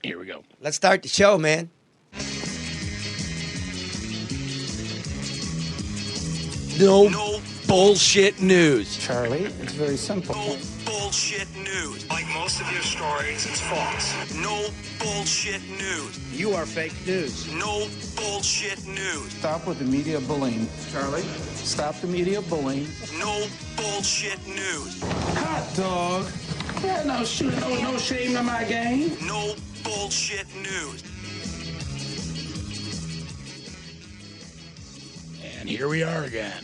Here we go. Let's start the show, man. No bullshit news. Charlie, it's very simple. No bullshit news. Like most of your stories, it's false. No bullshit news. You are fake news. No bullshit news. Stop with the media bullying. Charlie, stop the media bullying. No bullshit news. Hot dog. Yeah, no shooting, no shame in my game. No bullshit news. And here we are again.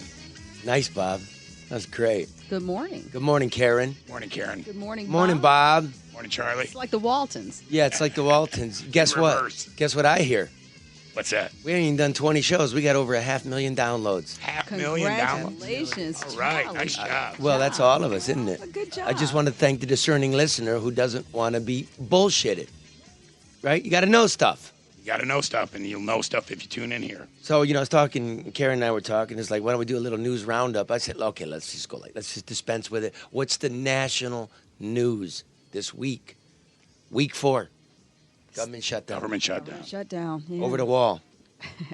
Nice, Bob. That was great. Good morning. Good morning, Karen. Morning, Karen. Good morning, Bob. Morning, Bob. Morning, Charlie. It's like the Waltons. Yeah, it's like the Waltons. Guess In what? reverse. Guess what I hear? What's that? We ain't even done 20 shows. We got over 500,000 downloads. 500,000 downloads. Congratulations, All right, Charlie. nice job. Well, that's all of us, isn't it? Good job. I just want to thank the discerning listener who doesn't want to be bullshitted. Right? You got to know stuff. You got to know stuff, and you'll know stuff if you tune in here. So, I was talking, Karen and I were talking. It's like, why don't we do a little news roundup? I said, okay, let's just dispense with it. What's the national news this week? Week 4. Government shutdown. Government shutdown. Shut down. Yeah. Over the wall.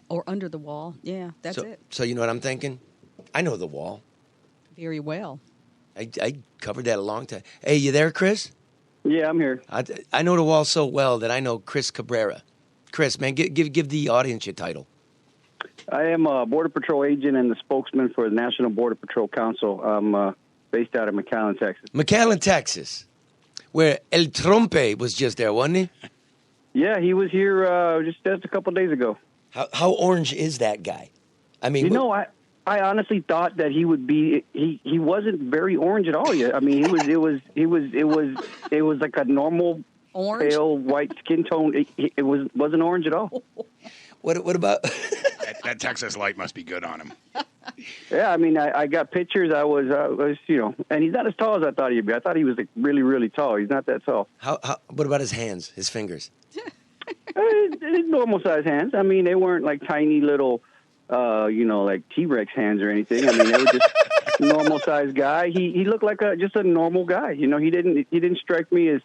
Or under the wall. Yeah, that's it. So you know what I'm thinking? I know the wall. Very well. I covered that a long time. Hey, you there, Chris? Yeah, I'm here. I know the wall so well that I know Chris Cabrera. Chris, man, give the audience your title. I am a Border Patrol agent and the spokesman for the National Border Patrol Council. I'm based out of McAllen, Texas. McAllen, Texas, where El Trompe was just there, wasn't he? Yeah, he was here just a couple of days ago. How orange is that guy? I mean, I honestly thought that he would be. He wasn't very orange at all yet. I mean, it was like a normal Orange? pale white skin tone. It wasn't orange at all. What about? That Texas light must be good on him. Yeah, I mean, I got pictures. I was, and he's not as tall as I thought he'd be. I thought he was like really, really tall. He's not that tall. How? What about his hands? His fingers? Normal size hands. I mean, they weren't like tiny little, like T-Rex hands or anything. I mean, they were just normal size guy. He looked like just a normal guy. He didn't strike me as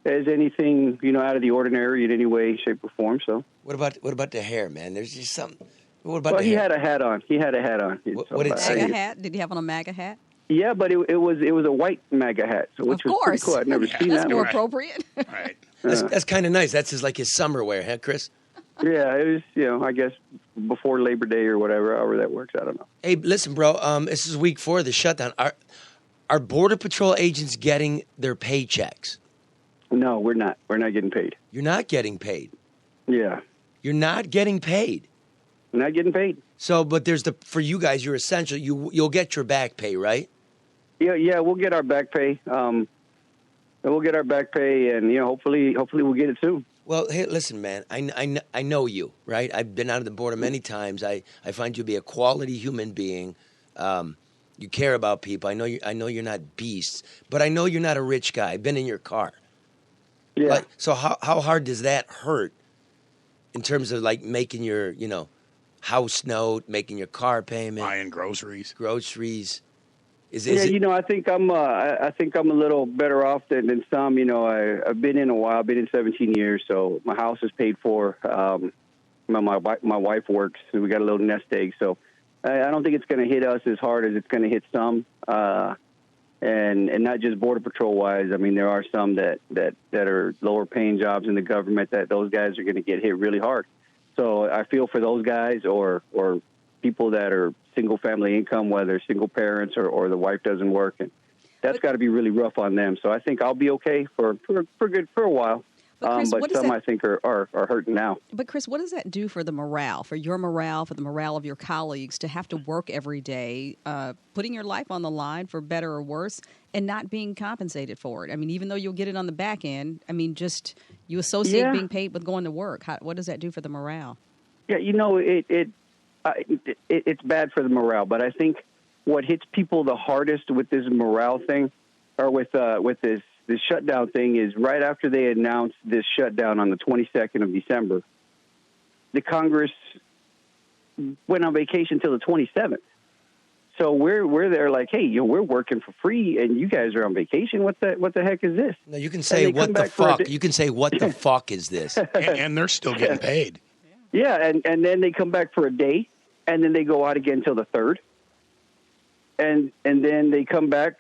anything out of the ordinary in any way, shape, or form. So What about the hair, man? There's just something. What about well, the he hair? had a hat on. What did it say? MAGA hat? Did he have on a MAGA hat? Yeah, but it was a white MAGA hat, which Of was pretty course. cool. I'd never seen That's that. more Right. appropriate. Right. That's kind of nice. That's his summer wear, huh, Chris? Yeah, it was, I guess before Labor Day or whatever, however that works. I don't know. Hey, listen, bro. This is week 4 of the shutdown. Are Border Patrol agents getting their paychecks? No, we're not. We're not getting paid. You're not getting paid. Yeah, You're not getting paid. we're not getting paid. So, but there's for you guys, you're essential. You'll get your back pay, right? Yeah, we'll get our back pay. We'll get our back pay, and hopefully we'll get it soon. Well, hey, listen, man. I know you, right? I've been out of the border many times. I find you to be a quality human being. You care about people. I know you're not beasts, but I know you're not a rich guy. I've been in your car. Yeah. So how hard does that hurt in terms of like making your house note, making your car payment, Buying groceries. groceries? Is Yeah, it, I think I'm a little better off than some. I've been in a while. I've been in 17 years, so my house is paid for. My wife works, so we got a little nest egg. So I don't think it's going to hit us as hard as it's going to hit some, and not just Border Patrol wise. I mean, there are some that are lower paying jobs in the government that those guys are going to get hit really hard. So I feel for those guys or people that are single family income, whether single parents or the wife doesn't work, and that's got to be really rough on them. So I think I'll be okay for a while. But Chris, but some I think are hurting now. But Chris, what does that do for the morale, for your morale, for the morale of your colleagues to have to work every day, putting your life on the line for better or worse, and not being compensated for it? I mean, even though you'll get it on the back end, I mean, just you associate being paid with going to work. What does that do for the morale? Yeah, it's bad for the morale, but I think what hits people the hardest with this morale thing, or with this shutdown thing, is right after they announced this shutdown on the 22nd of December, the Congress went on vacation till the 27th. So we're there like, hey, we're working for free, and you guys are on vacation. What the heck is this? No, you can say what the fuck. You can say what the fuck is this? And they're still getting paid. Yeah, and then they come back for a day, and then they go out again till the third, and then they come back,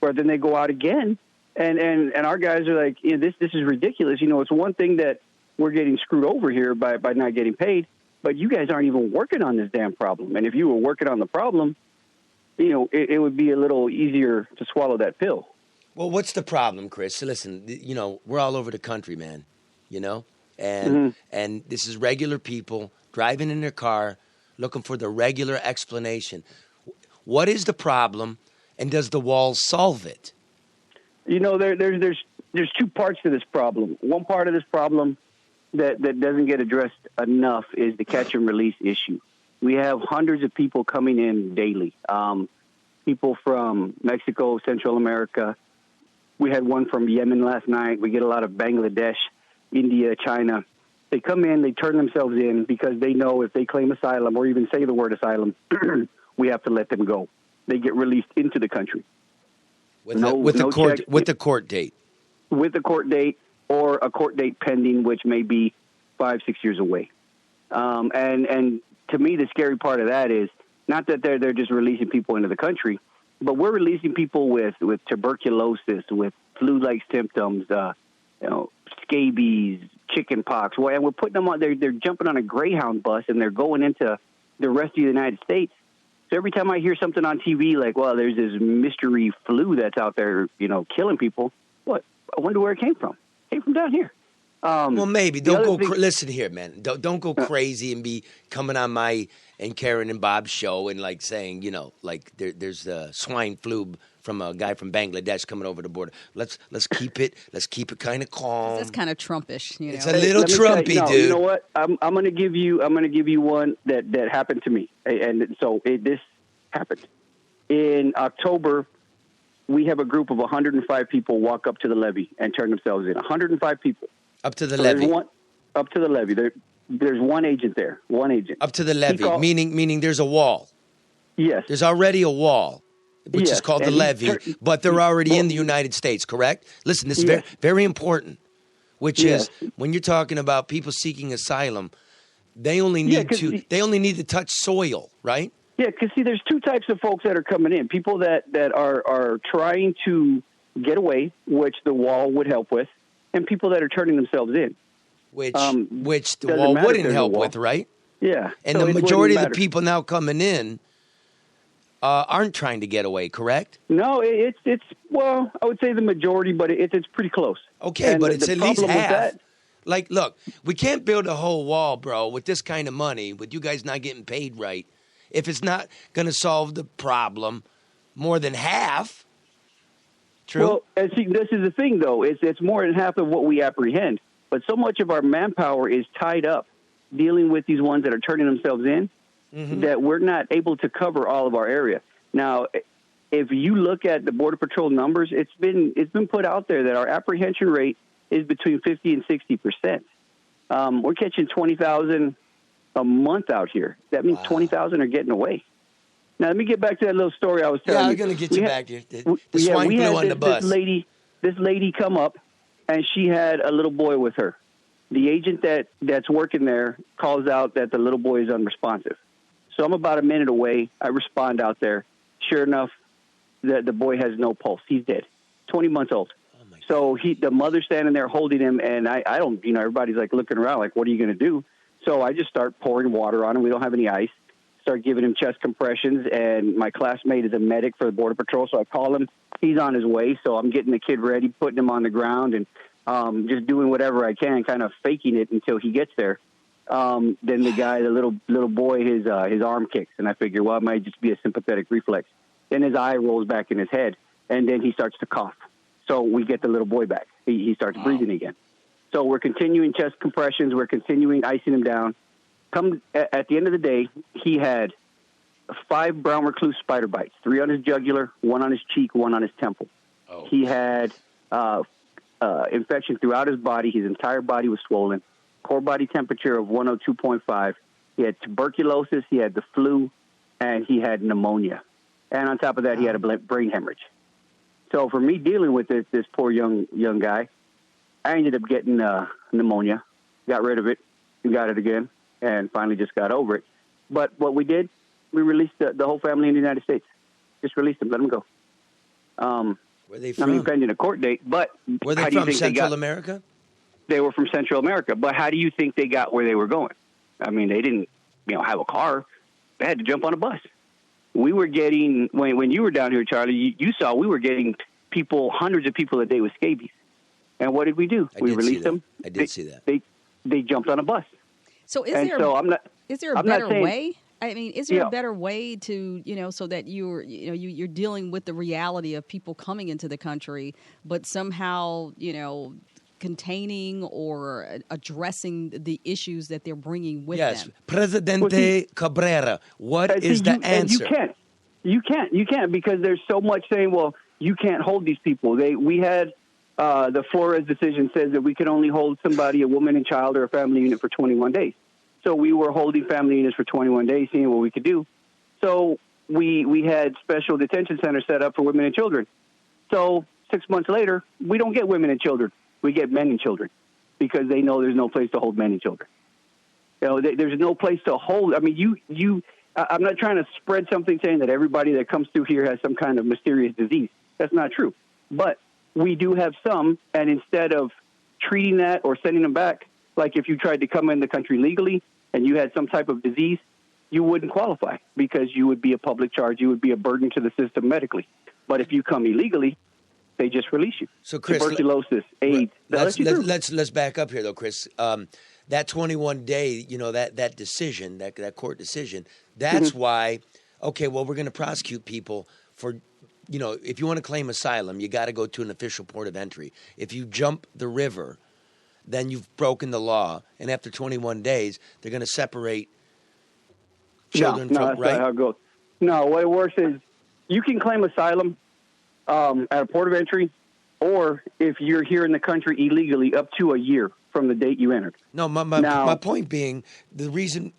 or then they go out again, and our guys are like, this is ridiculous. It's one thing that we're getting screwed over here by not getting paid, but you guys aren't even working on this damn problem. And if you were working on the problem, it would be a little easier to swallow that pill. Well, what's the problem, Chris? Listen, we're all over the country, man, and this is regular people driving in their car looking for the regular explanation. What is the problem, and does the wall solve it? There's two parts to this problem. One part of this problem that doesn't get addressed enough is the catch and release issue. We have hundreds of people coming in daily. People from Mexico, Central America. We had one from Yemen last night. We get a lot of Bangladesh, India, China. They come in, they turn themselves in because they know if they claim asylum or even say the word asylum, we have to let them go. They get released into the country. With the court date. With the court date or a court date pending, which may be 5-6 years away. And to me, the scary part of that is not that they're just releasing people into the country, but we're releasing people with tuberculosis, with flu-like symptoms, scabies, chicken pox. And we're putting them on. They're jumping on a Greyhound bus and they're going into the rest of the United States. So every time I hear something on TV like, well, there's this mystery flu that's out there, killing people. What? I wonder where it came from. It came from down here. Well, maybe. Don't go. Listen here, man. Don't go crazy and be coming on my and Karen and Bob's show and like saying, there's swine flu from a guy from Bangladesh coming over the border. Let's keep it. Let's keep it kind of calm. That's kind of Trumpish. It's a little Trumpy, dude. You know what? I'm going to give you one that happened to me, and so this happened in October. We have a group of 105 people walk up to the levee and turn themselves in. 105 people. Up to the levee. Up to the levee. There's one agent there. One agent. Up to the levee, meaning there's a wall. Yes. There's already a wall, which is called the levee, but they're already in the United States, correct? Listen, this is very, very important, which is when you're talking about people seeking asylum, they only need to touch soil, right? Yeah, because there's two types of folks that are coming in. People that are trying to get away, which the wall would help with, and people that are turning themselves in. Which the wall wouldn't help with, right? Yeah. And the majority of the people now coming in aren't trying to get away, correct? No, it's I would say the majority, but it's pretty close. Okay, and but it's at least half. Like, look, we can't build a whole wall, bro, with this kind of money, with you guys not getting paid right, if it's not going to solve the problem more than half. True. Well, and see, this is the thing, though. It's more than half of what we apprehend. But so much of our manpower is tied up dealing with these ones that are turning themselves in that we're not able to cover all of our area. Now, if you look at the Border Patrol numbers, it's been put out there that our apprehension rate is between 50 and 60%. We're catching 20,000 a month out here. That means 20,000 are getting away. Now, let me get back to that little story I was telling you. Yeah, I'm going to get you back here. The swine flu on the bus. This lady come up, and she had a little boy with her. The agent that's working there calls out that the little boy is unresponsive. So I'm about a minute away. I respond out there. Sure enough, the boy has no pulse. He's dead. 20 months old. So the mother's standing there holding him, and I don't, everybody's like looking around like, what are you going to do? So I just start pouring water on him. We don't have any ice. Start giving him chest compressions, and my classmate is a medic for the Border Patrol, so I call him. He's on his way, so I'm getting the kid ready, putting him on the ground, and just doing whatever I can, kind of faking it until he gets there. Then the guy, the little boy, his arm kicks, and I figure, well, it might just be a sympathetic reflex. Then his eye rolls back in his head, and then he starts to cough. So we get the little boy back. He starts breathing again. So we're continuing chest compressions. We're continuing icing him down. Come at the end of the day, he had 5 brown recluse spider bites, 3 on his jugular, 1 on his cheek, 1 on his temple. Oh. He had infection throughout his body. His entire body was swollen. Core body temperature of 102.5. He had tuberculosis. He had the flu. and he had pneumonia. And on top of that, he had a brain hemorrhage. So for me dealing with this poor young guy, I ended up getting pneumonia, got rid of it, and got it again, and finally just got over it. But what we did, we released the whole family in the United States. Just released them, let them go. Where are they from? I mean, pending a court date, but were they from Central America? They were from Central America, but how do you think they got where they were going? I mean, they didn't, have a car. They had to jump on a bus. We were getting, when you were down here, Charlie, you saw we were getting people, hundreds of people a day with scabies. And what did we do? We released them. I did see that. They jumped on a bus. So is there a better way? I mean, is there a better way to, so that you're dealing with the reality of people coming into the country, but somehow, containing or addressing the issues that they're bringing with them? Yes, Presidente Cabrera, what is the answer? You can't because there's so much saying, well, you can't hold these people. We had the Flores decision says that we could only hold somebody, a woman and child or a family unit for 21 days. So we were holding family units for 21 days, seeing what we could do. So we had special detention centers set up for women and children. So 6 months later, we don't get women and children. We get men and children because they know there's no place to hold men and children. There's no place to hold. I mean, I'm not trying to spread something saying that everybody that comes through here has some kind of mysterious disease. That's not true. But we do have some, and instead of treating that or sending them back, like if you tried to come in the country legally and you had some type of disease, you wouldn't qualify because you would be a public charge. You would be a burden to the system medically. But if you come illegally, they just release you. So, Chris, tuberculosis, AIDS. Let's back up here, though, Chris. That 21-day, that decision, that court decision, that's why, okay, well, we're going to prosecute people for, if you want to claim asylum, you got to go to an official port of entry. If you jump the river, then you've broken the law. And after 21 days, they're going to separate children from, that's not how it goes. No, what it works is you can claim asylum at a port of entry, or if you're here in the country illegally, up to a year from the date you entered. No, my point being, the reason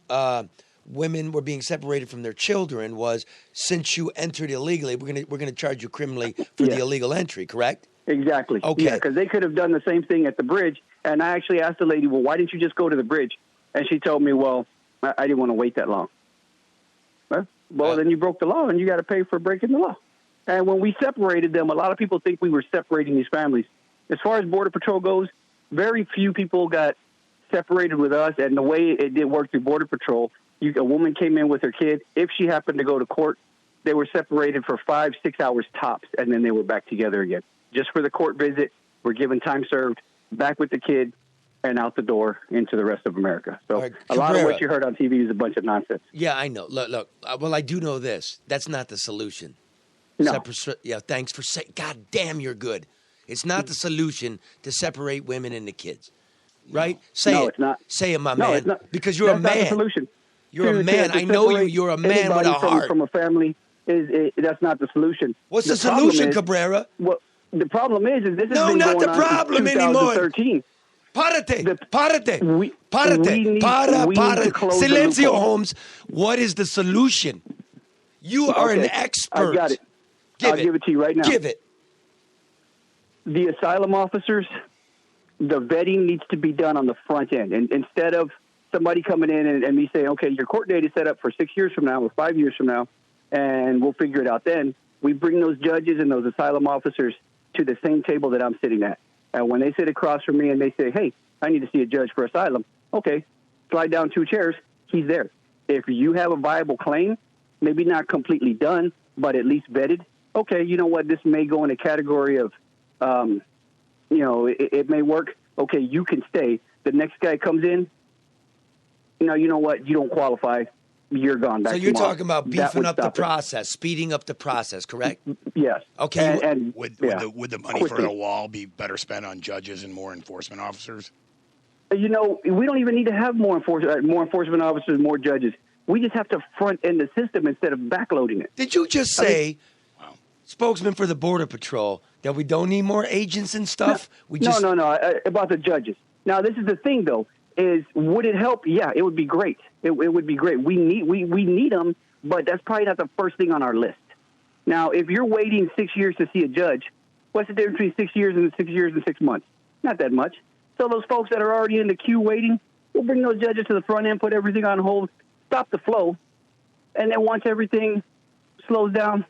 women were being separated from their children was since you entered illegally, we're gonna charge you criminally for the illegal entry, correct? Exactly. Okay. Yeah, because they could have done the same thing at the bridge. And I actually asked the lady, well, why didn't you just go to the bridge? And she told me, well, I didn't want to wait that long. Well, then you broke the law, and you got to pay for breaking the law. And when we separated them, a lot of people think we were separating these families. As far as Border Patrol goes, very few people got separated with us. And the way it did work through Border Patrol, a woman came in with her kid. If she happened to go to court, they were separated for 5-6 hours tops, and then they were back together again. Just for the court visit, we're given time served, back with the kid, and out the door into the rest of America. So right, a lot of what you heard on TV is a bunch of nonsense. Yeah, I know. Look. Well, I do know this. That's not the solution. No. Thanks for saying. God damn, you're good. It's not the solution to separate women and the kids, right? Say it. It's not. Say it, my no, man. It's not. Because you're a man. That's not the solution. You're a man. I know you. You're a man with a heart. From a family that's not the solution. What's the solution, Cabrera? Well, the problem is this has been not going the on problem since 2013. anymore. Párate. We Para. Silencio, Holmes. What is the solution? You are an expert. I got it. I'll give it to you right now. Give it. The asylum officers, the vetting needs to be done on the front end. And instead of somebody coming in and me saying, okay, your court date is set up for 6 years from now or 5 years from now, and we'll figure it out then, we bring those judges and those asylum officers to the same table that I'm sitting at. And when they sit across from me and they say, hey, I need to see a judge for asylum, okay, slide down 2 chairs, he's there. If you have a viable claim, maybe not completely done, but at least vetted, okay, you know what, this may go in a category of, it may work. Okay, you can stay. The next guy comes in, you know what, you don't qualify. You're gone back. So you're tomorrow. talking about beefing up the process, speeding up the process, correct? Yes. Okay. And would the money for the wall be better spent on judges and more enforcement officers? We don't even need to have more enforcement officers, more judges. We just have to front end the system instead of backloading it. Did you just say, spokesman for the Border Patrol, that we don't need more agents and stuff? No. About the judges. Now, this is the thing, though. Would it help? Yeah, it would be great. It would be great. We need them but that's probably not the first thing on our list. Now, if you're waiting 6 years to see a judge, what's the difference between 6 years and 6 years and 6 months? Not that much. So those folks that are already in the queue waiting, we'll bring those judges to the front end, put everything on hold, stop the flow, and then once everything slows down,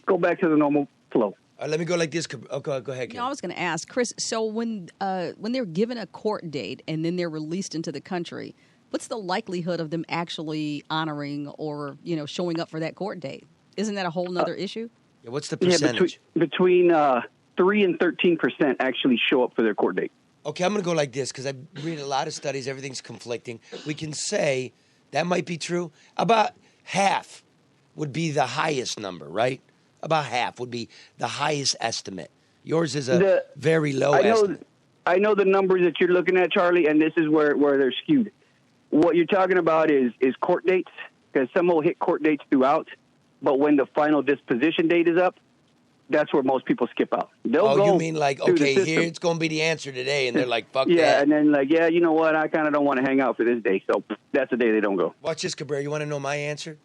go back to the normal flow. Let me go like this. Oh, go ahead, Kim. I was going to ask, Chris, so when they're given a court date and then they're released into the country, what's the likelihood of them actually honoring or, showing up for that court date? Isn't that a whole nother issue? Yeah, what's the percentage? Between 3 and 13% actually show up for their court date. Okay, I'm going to go like this because I read a lot of studies. Everything's conflicting. We can say that might be true. About half would be the highest number, right? About half would be the highest estimate. Yours is a very low estimate. I know the numbers that you're looking at, Charlie, and this is where they're skewed. What you're talking about is court dates, because some will hit court dates throughout, but when the final disposition date is up, that's where most people skip out. You mean like, okay, here it's going to be the answer today, and they're like, fuck that. Yeah, and then like, yeah, you know what, I kind of don't want to hang out for this day, so that's the day they don't go. Watch this, Cabrera. You want to know my answer?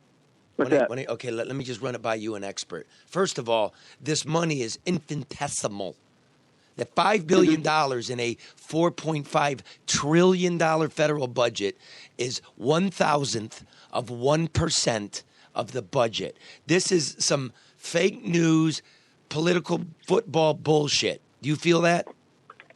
What's that? Okay, let me just run it by you, an expert. First of all, this money is infinitesimal. The $5 billion in a $4.5 trillion federal budget is 1,000th of 1% of the budget. This is some fake news, political football bullshit. Do you feel that?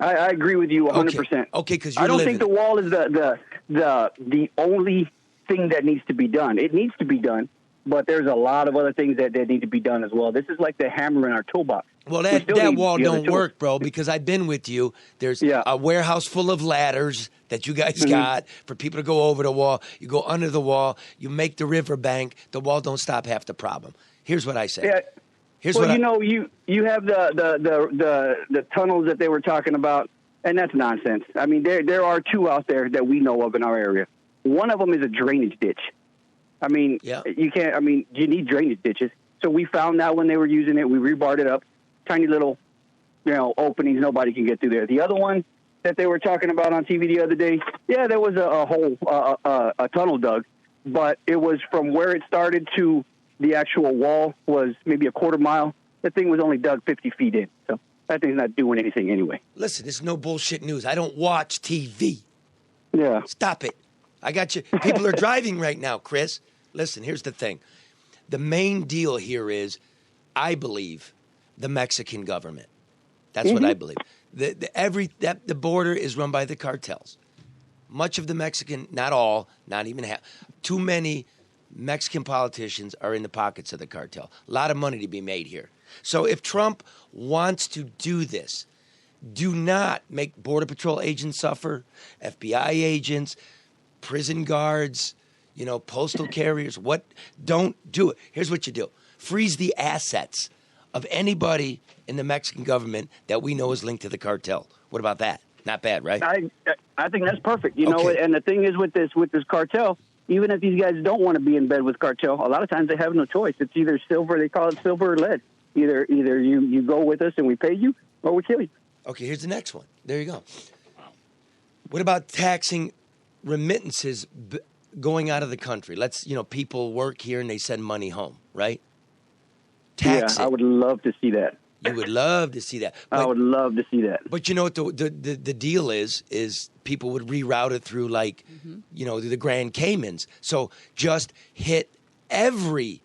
I agree with you 100%. Okay, because I don't think the wall is the only thing that needs to be done. It needs to be done. But there's a lot of other things that need to be done as well. This is like the hammer in our toolbox. Well, that wall don't work, bro, because I've been with you. There's a warehouse full of ladders that you guys got for people to go over the wall. You go under the wall. You make the riverbank. The wall don't stop half the problem. Here's what I say. Yeah. You have the tunnels that they were talking about, and that's nonsense. I mean, there are two out there that we know of in our area. One of them is a drainage ditch. I mean, you can't. I mean, you need drainage ditches. So we found that when they were using it, we rebarred it up, tiny little, openings. Nobody can get through there. The other one that they were talking about on TV the other day, there was a hole, a tunnel dug, but it was from where it started to the actual wall was maybe a quarter mile. That thing was only dug 50 feet in. So that thing's not doing anything anyway. Listen, it's no bullshit news. I don't watch TV. Yeah. Stop it. I got you. People are driving right now, Chris. Listen, here's the thing. The main deal here is, I believe, the Mexican government. That's what I believe. The border is run by the cartels. Much of the Mexican, not all, not even half, too many Mexican politicians are in the pockets of the cartel. A lot of money to be made here. So if Trump wants to do this, do not make Border Patrol agents suffer, FBI agents, prison guards, postal carriers. Don't do it. Here's what you do. Freeze the assets of anybody in the Mexican government that we know is linked to the cartel. What about that? Not bad, right? I think that's perfect. And the thing is with this cartel, even if these guys don't want to be in bed with cartel, a lot of times they have no choice. It's either silver, they call it silver or lead. Either you go with us and we pay you, or we kill you. Okay, here's the next one. There you go. What about taxing remittances going out of the country? People work here and they send money home, right? Tax it. I would love to see that. You would love to see that. I would love to see that. But you know what the deal is people would reroute it through the Grand Caymans. So just hit every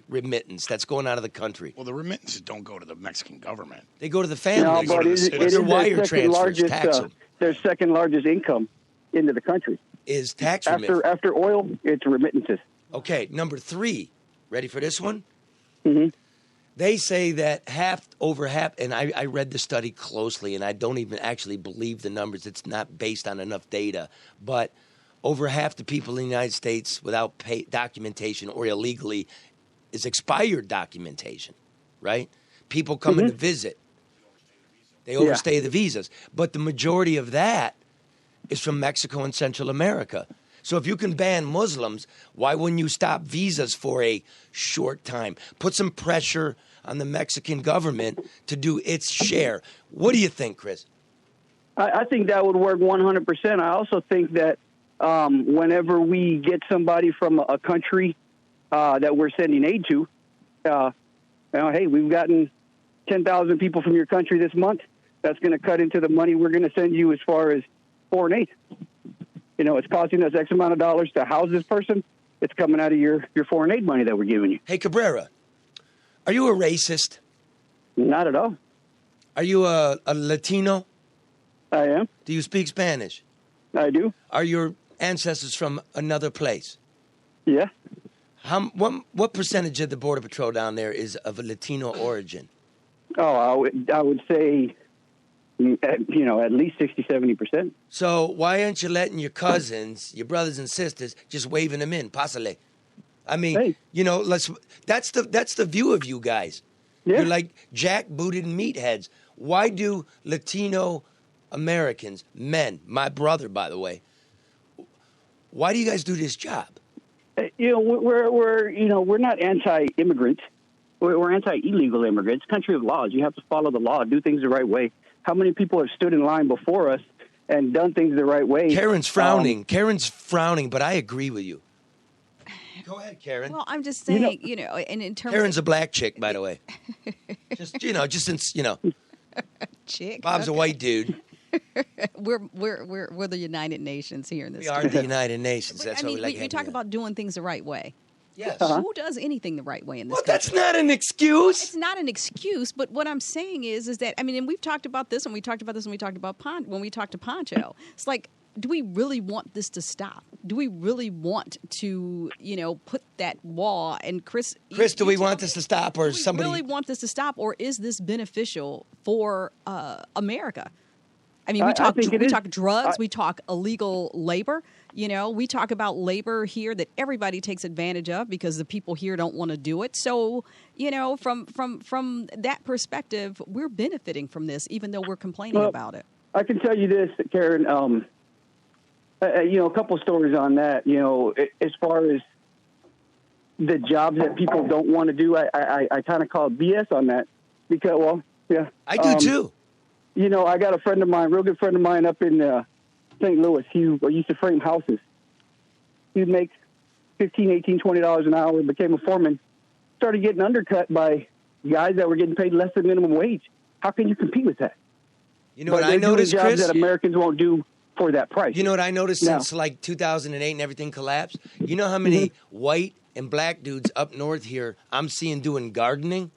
remittance that's going out of the country. Well, the remittances don't go to the Mexican government. They go to the family. No, but it is wire transfers. Tax them. Their second largest income into the country is tax remittances. After oil, it's remittances. Okay, number 3. Ready for this one? Mm-hmm. They say that over half, and I read the study closely, and I don't even actually believe the numbers. It's not based on enough data. But over half the people in the United States without documentation or illegally is expired documentation, right? People coming to visit. They overstay the visas. But the majority of that is from Mexico and Central America. So if you can ban Muslims, why wouldn't you stop visas for a short time? Put some pressure on the Mexican government to do its share. What do you think, Chris? I think that would work 100%. I also think that whenever we get somebody from a country that we're sending aid to. Hey, we've gotten 10,000 people from your country this month. That's going to cut into the money we're going to send you as far as foreign aid. It's costing us X amount of dollars to house this person. It's coming out of your foreign aid money that we're giving you. Hey, Cabrera, are you a racist? Not at all. Are you a Latino? I am. Do you speak Spanish? I do. Are your ancestors from another place? Yeah. What percentage of the Border Patrol down there is of a Latino origin? Oh, I would say, at least 60, 70%. So why aren't you letting your cousins, your brothers and sisters, just waving them in? Pásale. I mean, hey. That's the view of you guys. Yeah. You're like jackbooted meatheads. Why do Latino Americans, men, my brother, by the way, why do you guys do this job? We're not anti-immigrant. We're anti-illegal immigrants. Country of laws. You have to follow the law, do things the right way. How many people have stood in line before us and done things the right way? Karen's frowning. Karen's frowning, but I agree with you. Go ahead, Karen. Well, I'm just saying, and in terms Karen's a black chick, by the way. just since, chick. Bob's a white dude. We're the United Nations here in this. We are the United Nations. But, That's I what mean, we like. you talk about doing things the right way. Yes. Who does anything the right way in this Well, country? that's not an excuse. It's not an excuse, but what I'm saying is that, and we've talked about this, and we talked about this, and we talked about when we talked to Poncho. It's like, do we really want this to stop? Do we really want to, put that wall? And Chris, do we want this to stop, or somebody really want this to stop, or is this beneficial for America? I mean, we talk drugs, we talk illegal labor. We talk about labor here that everybody takes advantage of because the people here don't want to do it. So, from that perspective, we're benefiting from this, even though we're complaining about it. I can tell you this, Karen. A couple stories on that. As far as the jobs that people don't want to do, I kind of call BS on that because, yeah, I do too. I got a friend of mine, real good friend of mine up in St. Louis. He used to frame houses. He'd make $15, $18, $20 an hour, became a foreman, started getting undercut by guys that were getting paid less than minimum wage. How can you compete with that? You know what I noticed, jobs Chris? that Americans won't do for that price. You know what I noticed since like 2008 and everything collapsed? You know how many white and black dudes up north here I'm seeing doing gardening?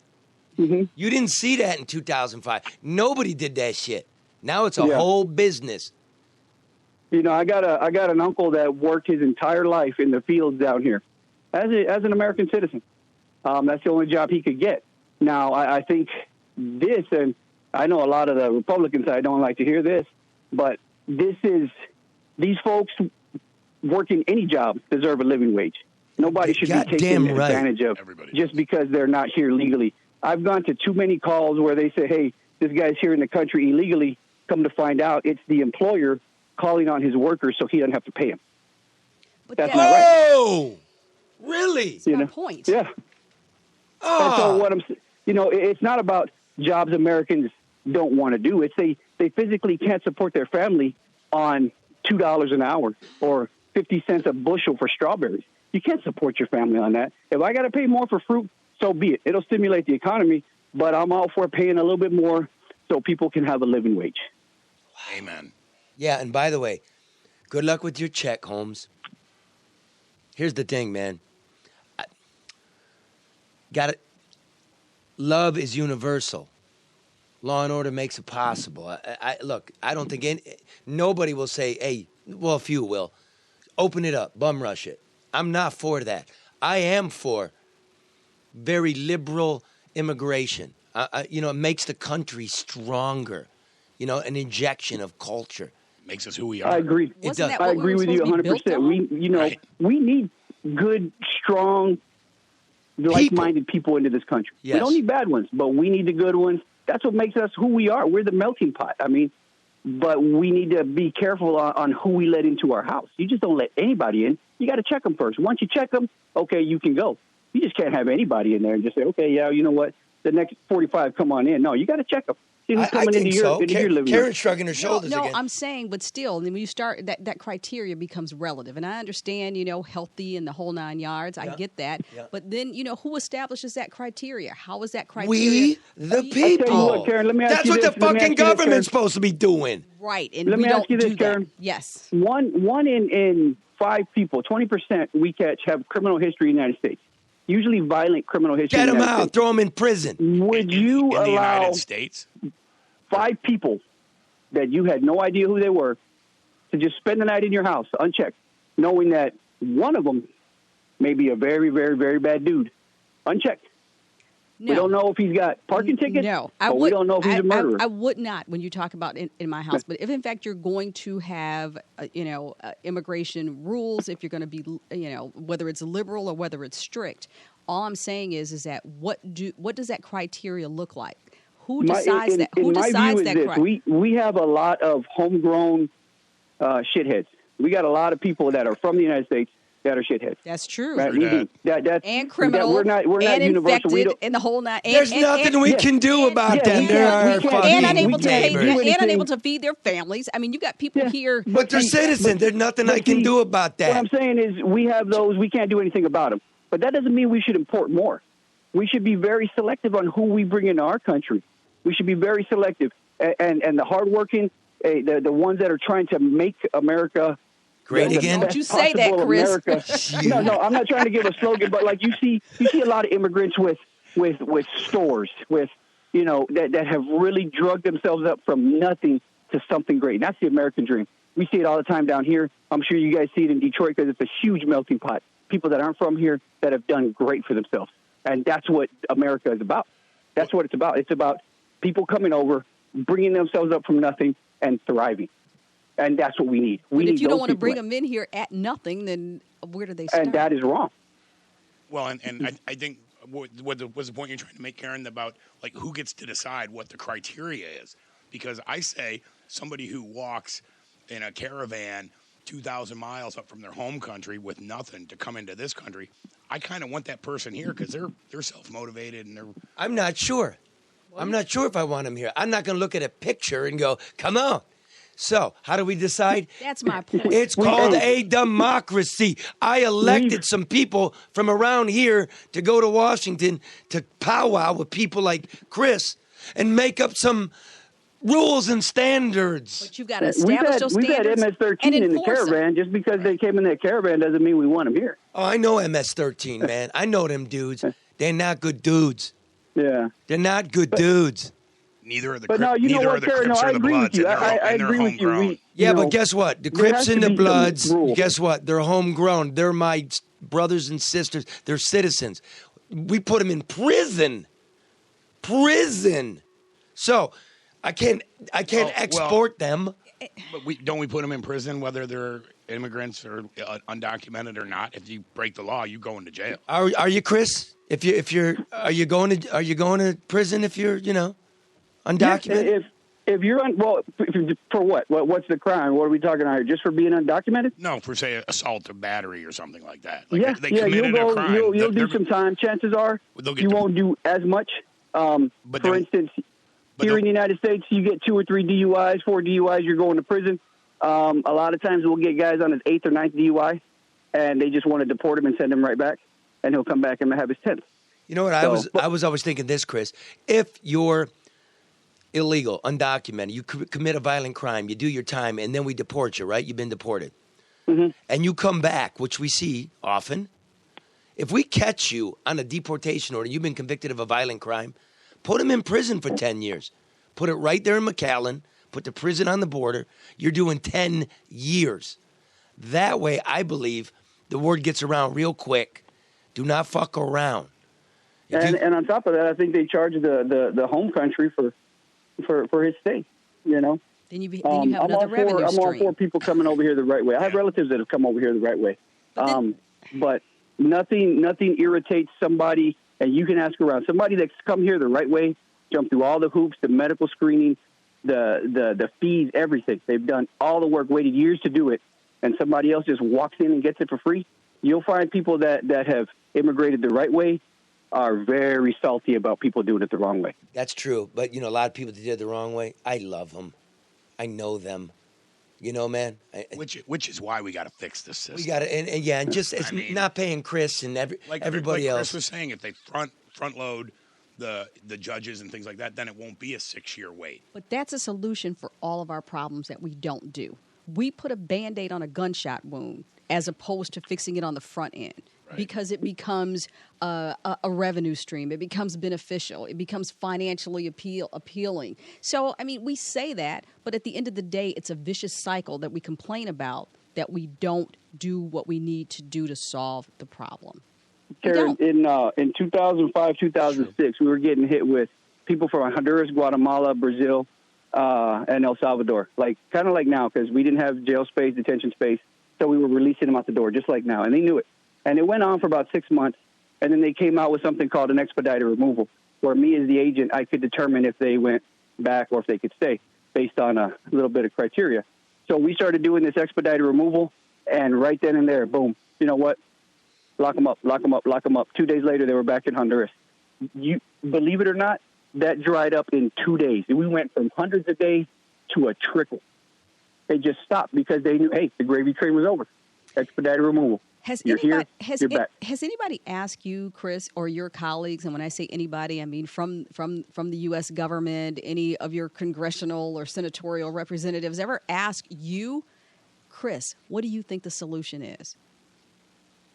Mm-hmm. You didn't see that in 2005. Nobody did that shit. Now it's a whole business. I got an uncle that worked his entire life in the fields down here as an American citizen. That's the only job he could get. Now, I think this, and I know a lot of the Republican side don't like to hear this, but these folks working any job deserve a living wage. Nobody should be taken advantage of just because they're not here legally. I've gone to too many calls where they say, hey, this guy's here in the country illegally. Come to find out, it's the employer calling on his workers so he doesn't have to pay him. But that's not right. Oh, really? That's my point. Yeah. And so what it's not about jobs Americans don't want to do. It's they physically can't support their family on $2 an hour or 50 cents a bushel for strawberries. You can't support your family on that. If I got to pay more for fruit, so be it. It'll stimulate the economy, but I'm all for paying a little bit more so people can have a living wage. Amen. Yeah, and by the way, good luck with your check, Holmes. Here's the thing, man. Love is universal. Law and order makes it possible. Look, I don't think nobody will say, hey, well, a few will. Open it up, bum rush it. I'm not for that. I am for very liberal immigration. It makes the country stronger. An injection of culture. Makes us who we are. I agree. I agree with you 100%. We need good, strong, like-minded people into this country. Yes. We don't need bad ones, but we need the good ones. That's what makes us who we are. We're the melting pot. But we need to be careful on who we let into our house. You just don't let anybody in. You got to check them first. Once you check them, okay, you can go. You just can't have anybody in there and just say, okay, yeah, you know what? The next 45, come on in. No, you got to check them. See who's I coming think into so. your living room. Karen's shrugging her shoulders No, again. I'm saying, but still, when you start, that criteria becomes relative. And I understand, healthy and the whole 9 yards. I get that. Yeah. But then, who establishes that criteria? How is that criteria? We, the people. tell you what, Karen, let me ask That's you what this. the Let me fucking ask you this, Karen. government's supposed to be doing. Right. And Let we me don't ask you this, do that. Karen. Yes. One in 5 people, 20% we catch have criminal history in the United States. Usually violent criminal history. Get in the them United out. States. Throw them in prison. Would you in the allow United States? 5 people that you had no idea who they were to just spend the night in your house unchecked, knowing that one of them may be a very, very, very bad dude, unchecked? No. We don't know if he's got parking tickets. No, we don't know if he's a murderer. I would not when you talk about in my house. But if in fact you're going to have, immigration rules, if you're going to be, whether it's liberal or whether it's strict, all I'm saying is that what does that criteria look like? Who decides that? Who decides that criteria? We have a lot of homegrown shitheads. We got a lot of people that are from the United States that are shitheads. That's true. Right? We do. And criminal. We're not and universal. infected in the whole nine. There's nothing we can do about them. And unable to neighbors. and unable to feed their families. I mean, you got people here. But they're citizens. There's nothing I can do about that. What I'm saying is we have those. We can't do anything about them. But that doesn't mean we should import more. We should be very selective on who we bring into our country. We should be very selective. And the hardworking, the ones that are trying to make America great again. Don't you say that, Chris? No, I'm not trying to give a slogan, but like you see a lot of immigrants with stores, that have really drugged themselves up from nothing to something great. And that's the American dream. We see it all the time down here. I'm sure you guys see it in Detroit because it's a huge melting pot. People that aren't from here that have done great for themselves. And that's what America is about. That's what it's about. It's about people coming over, bringing themselves up from nothing and thriving. And that's what we need. But if you don't want to bring them in here at nothing, then where do they start? And that is wrong. Well, and I think what was the point you're trying to make, Karen, about like who gets to decide what the criteria is? Because I say somebody who walks in a caravan 2,000 miles up from their home country with nothing to come into this country, I kind of want that person here because they're self-motivated and they're. I'm not sure. I'm not sure if I want them here. I'm not going to look at a picture and go, come on. So, how do we decide? That's my point. It's called a democracy. I elected some people from around here to go to Washington to powwow with people like Chris and make up some rules and standards. But you've got to establish those standards. We've had MS-13 in the caravan. Just because they came in that caravan doesn't mean we want them here. Oh, I know MS-13, man. I know them dudes. They're not good dudes. Yeah. They're not good dudes. Neither are the But no, you know what, Karen? No, I agree with you. I agree with you. Yeah, but guess what? The Crips and the Bloods, guess what? They're homegrown. They're my brothers and sisters. They're citizens. We put them in prison. Prison. So I can't export them. But don't we put them in prison whether they're immigrants or undocumented or not? If you break the law, you go into jail. Are you, Chris? Are you going to prison if you're undocumented? If you're for what? What's the crime? What are we talking about here? Just for being undocumented? No, for say assault or battery or something like that. They you'll committed a crime. You'll do some time. Chances are you won't do as much. For instance, here in the United States, you get 2 or 3 DUIs, 4 DUIs, you're going to prison. A lot of times we'll get guys on his 8th or 9th DUI, and they just want to deport him and send him right back, and he'll come back and have his 10th. You know what? I was always thinking this, Chris. If you're illegal, undocumented, you commit a violent crime, you do your time, and then we deport you, right? You've been deported. Mm-hmm. And you come back, which we see often. If we catch you on a deportation order, you've been convicted of a violent crime, put him in prison for 10 years. Put it right there in McAllen. Put the prison on the border. You're doing 10 years. That way, I believe, the word gets around real quick. Do not fuck around. And on top of that, I think they charge the home country for his stay, Then you have another revenue stream. I'm all for people coming over here the right way. I have relatives that have come over here the right way. But nothing irritates somebody, and you can ask around. Somebody that's come here the right way, jump through all the hoops, the medical screening, the fees, everything. They've done all the work, waited years to do it, and somebody else just walks in and gets it for free. You'll find people that have immigrated the right way, are very salty about people doing it the wrong way. That's true. But, a lot of people that did it the wrong way, I love them. I know them. Man. Which is why we got to fix this system. We got to, and just it's not paying Chris and everybody else. Chris was saying, if they front load the judges and things like that, then it won't be a 6-year wait. But that's a solution for all of our problems that we don't do. We put a Band-Aid on a gunshot wound as opposed to fixing it on the front end. Right. Because it becomes a revenue stream. It becomes beneficial. It becomes financially appealing. So, we say that, but at the end of the day, it's a vicious cycle that we complain about, that we don't do what we need to do to solve the problem. Karen, in 2005, 2006, we were getting hit with people from Honduras, Guatemala, Brazil, and El Salvador. Kind of like now, because we didn't have jail space, detention space, so we were releasing them out the door, just like now, and they knew it. And it went on for about 6 months, and then they came out with something called an expedited removal, where me as the agent, I could determine if they went back or if they could stay based on a little bit of criteria. So we started doing this expedited removal, and right then and there, boom, you know what? Lock them up, lock them up, lock them up. 2 days later, they were back in Honduras. You believe it or not, that dried up in 2 days. We went from hundreds a day to a trickle. They just stopped because they knew, hey, the gravy train was over. Expedited removal. Has anybody asked you, Chris, or your colleagues, and when I say anybody, I mean from the U.S. government, any of your congressional or senatorial representatives, ever asked you, Chris, what do you think the solution is?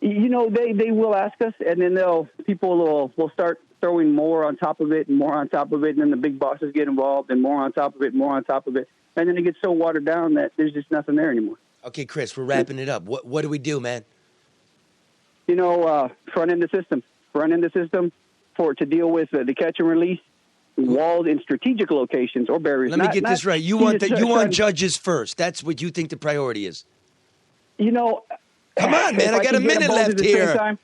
They will ask us, and then people will start throwing more on top of it and more on top of it, and then the big bosses get involved and more on top of it, more on top of it, and then it gets so watered down that there's just nothing there anymore. Okay, Chris, we're wrapping it up. What do we do, man? Front end the system to deal with the catch and release, walled in strategic locations or barriers. Let me get this right. You want judges first. That's what you think the priority is. Come on, man. I got a minute left here.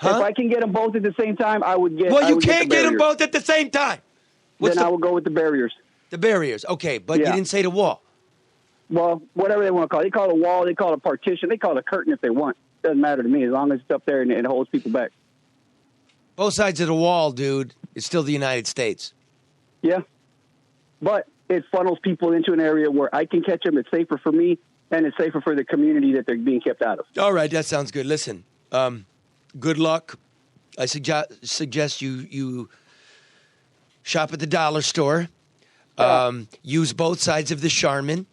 If I can get them both at the same time, I would get. Well, you can't get them both at the same time. Then I would go with the barriers. The barriers, okay, but you didn't say the wall. Well, whatever they want to call it. They call it a wall. They call it a partition. They call it a curtain if they want. Doesn't matter to me as long as it's up there and it holds people back. Both sides of the wall, dude. It's still the United States. Yeah, but it funnels people into an area where I can catch them. It's safer for me, and it's safer for the community that they're being kept out of. All right, that sounds good. Listen, good luck. I suggest you shop at the dollar store. Use both sides of the Charmin.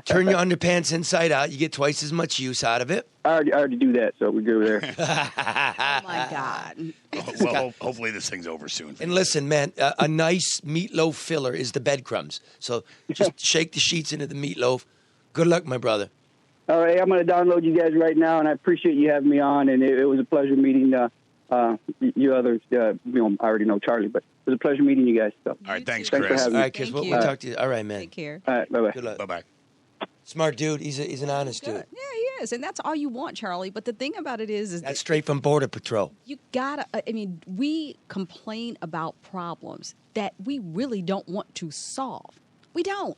Turn your underpants inside out. You get twice as much use out of it. I already do that, so we're good there. Oh, my God. Well, hopefully this thing's over soon. And listen, man, a nice meatloaf filler is the breadcrumbs. So just shake the sheets into the meatloaf. Good luck, my brother. All right, I'm going to download you guys right now, and I appreciate you having me on. And it was a pleasure meeting you others. I already know Charlie, but it was a pleasure meeting you guys. So. All right, thanks, Chris. Chris. For having All me. right, Chris, we'll talk to you. All right, man. Take care. All right, bye-bye. Good luck. Bye-bye. Smart dude. He's an honest dude. Yeah, he is. And that's all you want, Charlie. But the thing about it is That's straight from Border Patrol. you gotta, we complain about problems that we really don't want to solve. We don't.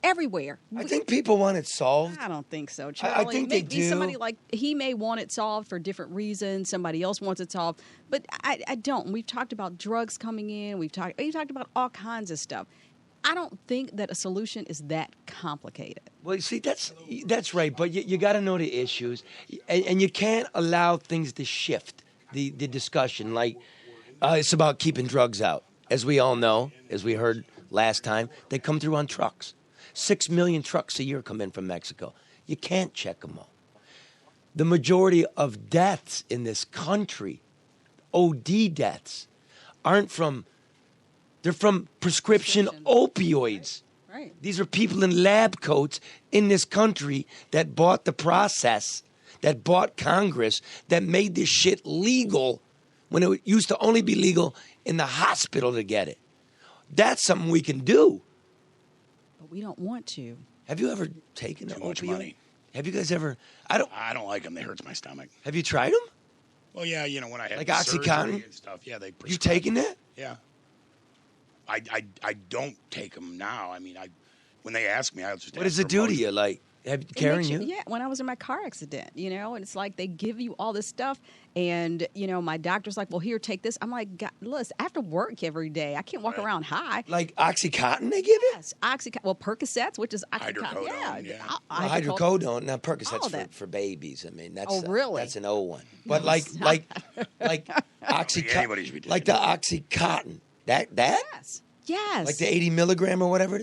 Everywhere. I think people want it solved. I don't think so, Charlie. I think they Maybe do. somebody he may want it solved for different reasons. Somebody else wants it solved, but I don't. We've talked about drugs coming in. We've talked about all kinds of stuff. I don't think that a solution is that complicated. Well, you see, that's right, but you got to know the issues, and you can't allow things to shift the discussion. Like it's about keeping drugs out, as we all know, as we heard last time. They come through on trucks. 6 million trucks a year come in from Mexico. You can't check them all. The majority of deaths in this country, OD deaths, they're from prescription opioids. Right. These are people in lab coats in this country that bought the process, that bought Congress, that made this shit legal when it used to only be legal in the hospital to get it. That's something we can do. But we don't want to. Have you ever taken an Too much opioid? money. Have you guys ever? I don't like them. They hurts my stomach. Have you tried them? Well, yeah, when I had Like surgery OxyContin? and stuff, yeah, they You prescribe taking them. it? Yeah. I don't take them now. When they ask me, I'll just What ask does it for do to most. you? Like Karen, makes you? Yeah, when I was in my car accident, and it's like they give you all this stuff, and my doctor's like, "Well, here, take this." I'm like, God, listen, I have to work every day. I can't walk around high. Like Oxycontin they give you? Yes, Oxycontin. Well, Percocets, which is Oxycontin. Hydrocodone, Yeah, yeah. Hydrocodone. Now All Percocets that. for babies. I mean, that's Oh, really? that's an old one. But No, like it's not. like Anybody should be Oxycontin, like the Oxycontin. That Yes. like the 80 milligram or whatever.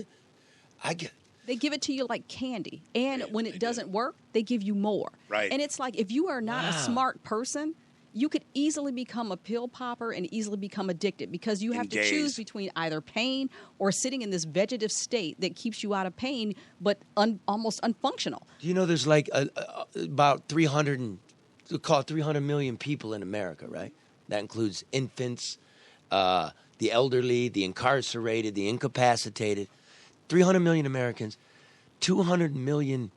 I get. They give it to you like candy. And when it doesn't work, they give you more. Right. And it's like if you are not a Wow. smart person, you could easily become a pill popper and easily become addicted because you have to choose between either pain or sitting in this vegetative state that keeps you out of pain but almost unfunctional. Do you know there's like about 300 million people in America, right? That includes infants, the elderly, the incarcerated, the incapacitated. 300 million Americans. 200 million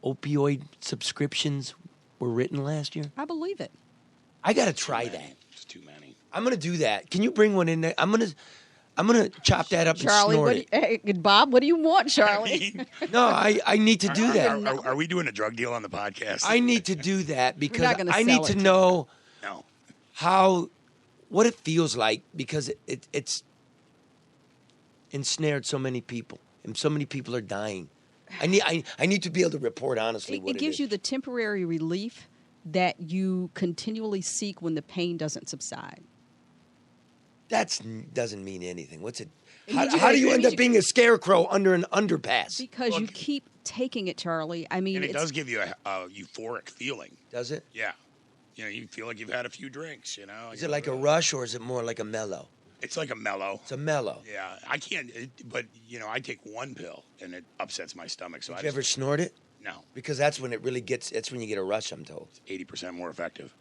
opioid subscriptions were written last year. I believe it. I got to try that. It's too many. I'm going to do that. Can you bring one in there? I'm going to chop that up Charlie, and snort it. Bob, what do you want, Charlie? No, I need to do that. Are we doing a drug deal on the podcast? I need to do that because not gonna I sell need to it. know No. what it feels like because it's ensnared so many people and so many people are dying. I need to be able to report honestly what It gives is. you the temporary relief that you continually seek when the pain doesn't subside. That doesn't mean anything. What's it? It How, means you how gotta- do you it end means up you- being a scarecrow under an underpass? Because you keep taking it, Charlie. I mean, And it it's, does give you a euphoric feeling. Does it? Yeah. You feel like you've had a few drinks, Is it like a rush or is it more like a mellow? It's like a mellow. It's a mellow. Yeah. I can't, but, I take one pill and it upsets my stomach. So Did you ever snort it? No. Because that's when it really gets. That's when you get a rush. I'm told. 80% more effective.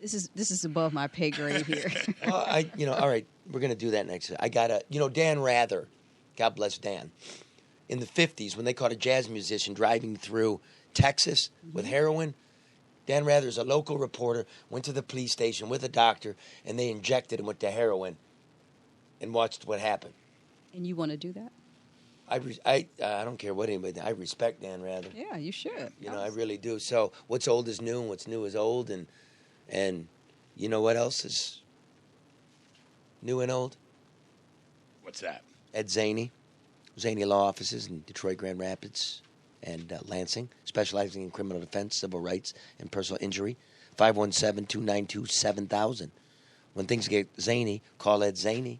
this is above my pay grade here. Well, all right, we're gonna do that next. I got Dan Rather, God bless Dan. In the 50s, when they caught a jazz musician driving through Texas with heroin, Dan Rather's a local reporter, went to the police station with a doctor, and they injected him with the heroin, and watched what happened. And you want to do that? I don't care what anybody. I respect Dan Rather. Yeah, you should. I really do. So what's old is new, and what's new is old, and you know what else is new and old? What's that? Ed Zaney Law Offices in Detroit, Grand Rapids, and Lansing, specializing in criminal defense, civil rights, and personal injury. 517-292-7000. When things get zany, call Ed Zaney.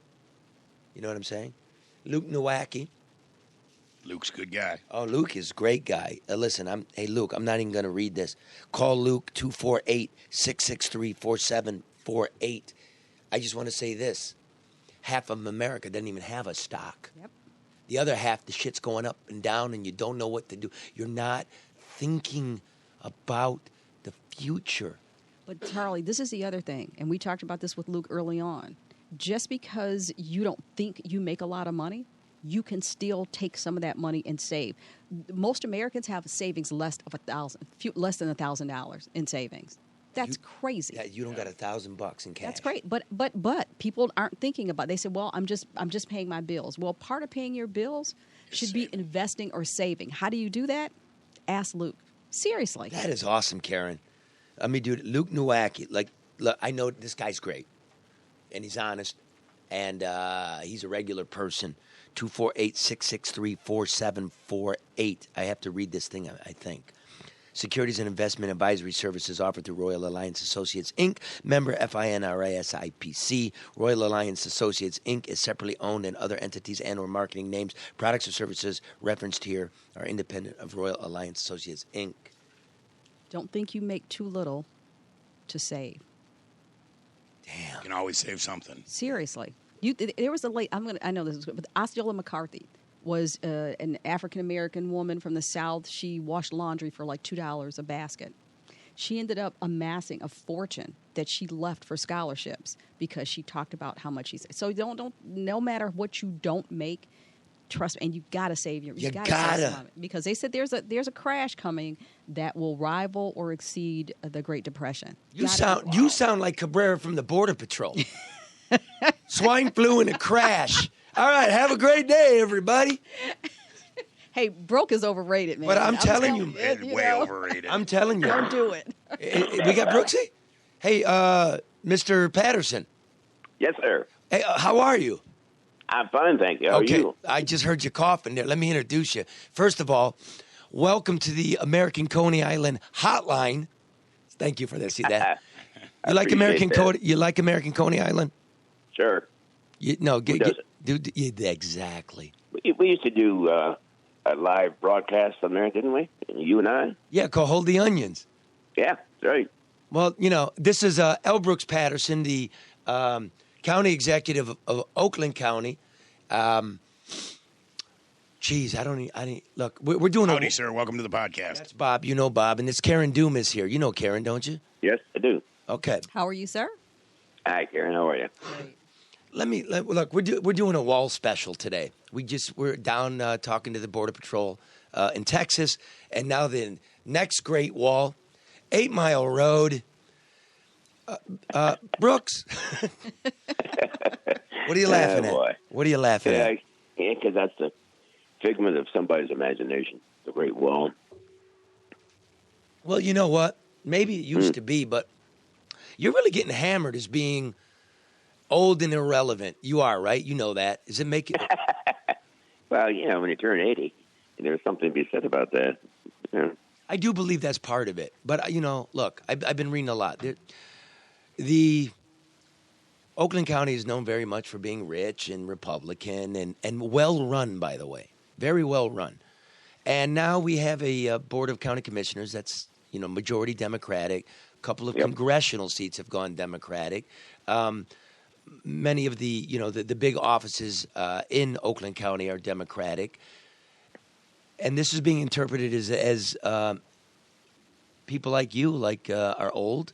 You know what I'm saying? Luke Nowacki. Luke's a good guy. Oh, Luke is a great guy. Listen, hey, Luke, I'm not even going to read this. Call Luke 248-663-4748. I just want to say this. Half of America doesn't even have a stock. Yep. The other half, the shit's going up and down and you don't know what to do. You're not thinking about the future. But Charlie, this is the other thing, and we talked about this with Luke early on. Just because you don't think you make a lot of money, you can still take some of that money and save. Most Americans have savings less than $1,000 in savings. That's crazy. Yeah, you don't got $1,000 in cash. That's great, but people aren't thinking about. They say, "Well, I'm just paying my bills." Well, part of paying your bills should be investing or saving. How do you do that? Ask Luke. Seriously. That is awesome, Karen. I mean, dude, Luke Nowacki. Look, I know this guy's great, and he's honest, and he's a regular person. 248-663-4748. I have to read this thing, I think. Securities and investment advisory services offered through Royal Alliance Associates, Inc., member FINRA SIPC. Royal Alliance Associates, Inc. is separately owned and other entities and or marketing names. Products or services referenced here are independent of Royal Alliance Associates, Inc. Don't think you make too little to save. Damn. You can always save something. Seriously. There was I know this is good, but Osceola McCarthy was an African-American woman from the South. She washed laundry for like $2 a basket. She ended up amassing a fortune that she left for scholarships because she talked about how much she saved. So don't no matter what you don't make, trust me, and you gotta save you gotta save some of it. Because they said there's a crash coming that will rival or exceed the Great Depression. You sound like Cabrera from the Border Patrol. Swine flu and a crash. All right, have a great day, everybody. Hey, broke is overrated, man. But I'm telling you, It's way overrated. I'm telling you. Don't do it. We got Brooksy? Hey, Mr. Patterson. Yes, sir. Hey, how are you? I'm fine, thank you. How are you? I just heard you coughing there. Let me introduce you. First of all, welcome to the American Coney Island Hotline. Thank you for this. See that? You like American Coney? You like American Coney Island? Sure. Exactly. We used to do a live broadcast on there, didn't we? You and I? Yeah, called Hold the Onions. Yeah, that's right. Well, this is L. Brooks Patterson, the county executive of Oakland County. Look, we're doing Howdy, sir. Welcome to the podcast. That's Bob. You know Bob. And it's Karen Dumas here. You know Karen, don't you? Yes, I do. Okay. How are you, sir? Hi, Karen. How are you? Look, we're doing a wall special today. We're down talking to the Border Patrol in Texas, and now the next great wall, 8 Mile Road. Brooks, what are you laughing at? Boy. What are you laughing at? Yeah, because that's the figment of somebody's imagination. The Great Wall. Well, you know what? Maybe it used to be, but you're really getting hammered as being old and irrelevant. You are, right? You know that. Does it make it? Well, when you turn 80, there's something to be said about that. I do believe that's part of it. But, look, I've been reading a lot. The Oakland County is known very much for being rich and Republican and well-run, by the way. Very well-run. And now we have a Board of County Commissioners that's, majority Democratic. A couple of congressional seats have gone Democratic. Many of the, the big offices in Oakland County are Democratic. And this is being interpreted as people like you, are old,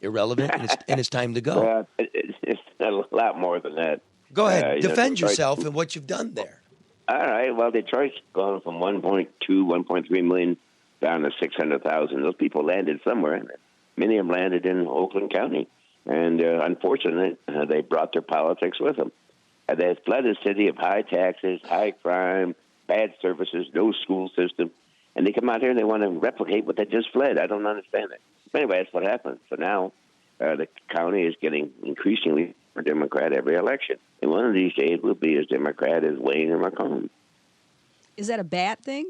irrelevant, and it's time to go. It's a lot more than that. Go ahead. Defend yourself and what you've done there. All right. Well, Detroit's gone from 1.2, 1.3 million down to 600,000. Those people landed somewhere. Many of them landed in Oakland County. And unfortunately, they brought their politics with them. They fled a city of high taxes, high crime, bad services, no school system. And they come out here and they want to replicate what they just fled. I don't understand it. But anyway, that's what happened. So now the county is getting increasingly more Democrat every election. And one of these days will be as Democrat as Wayne or Macomb. Is that a bad thing?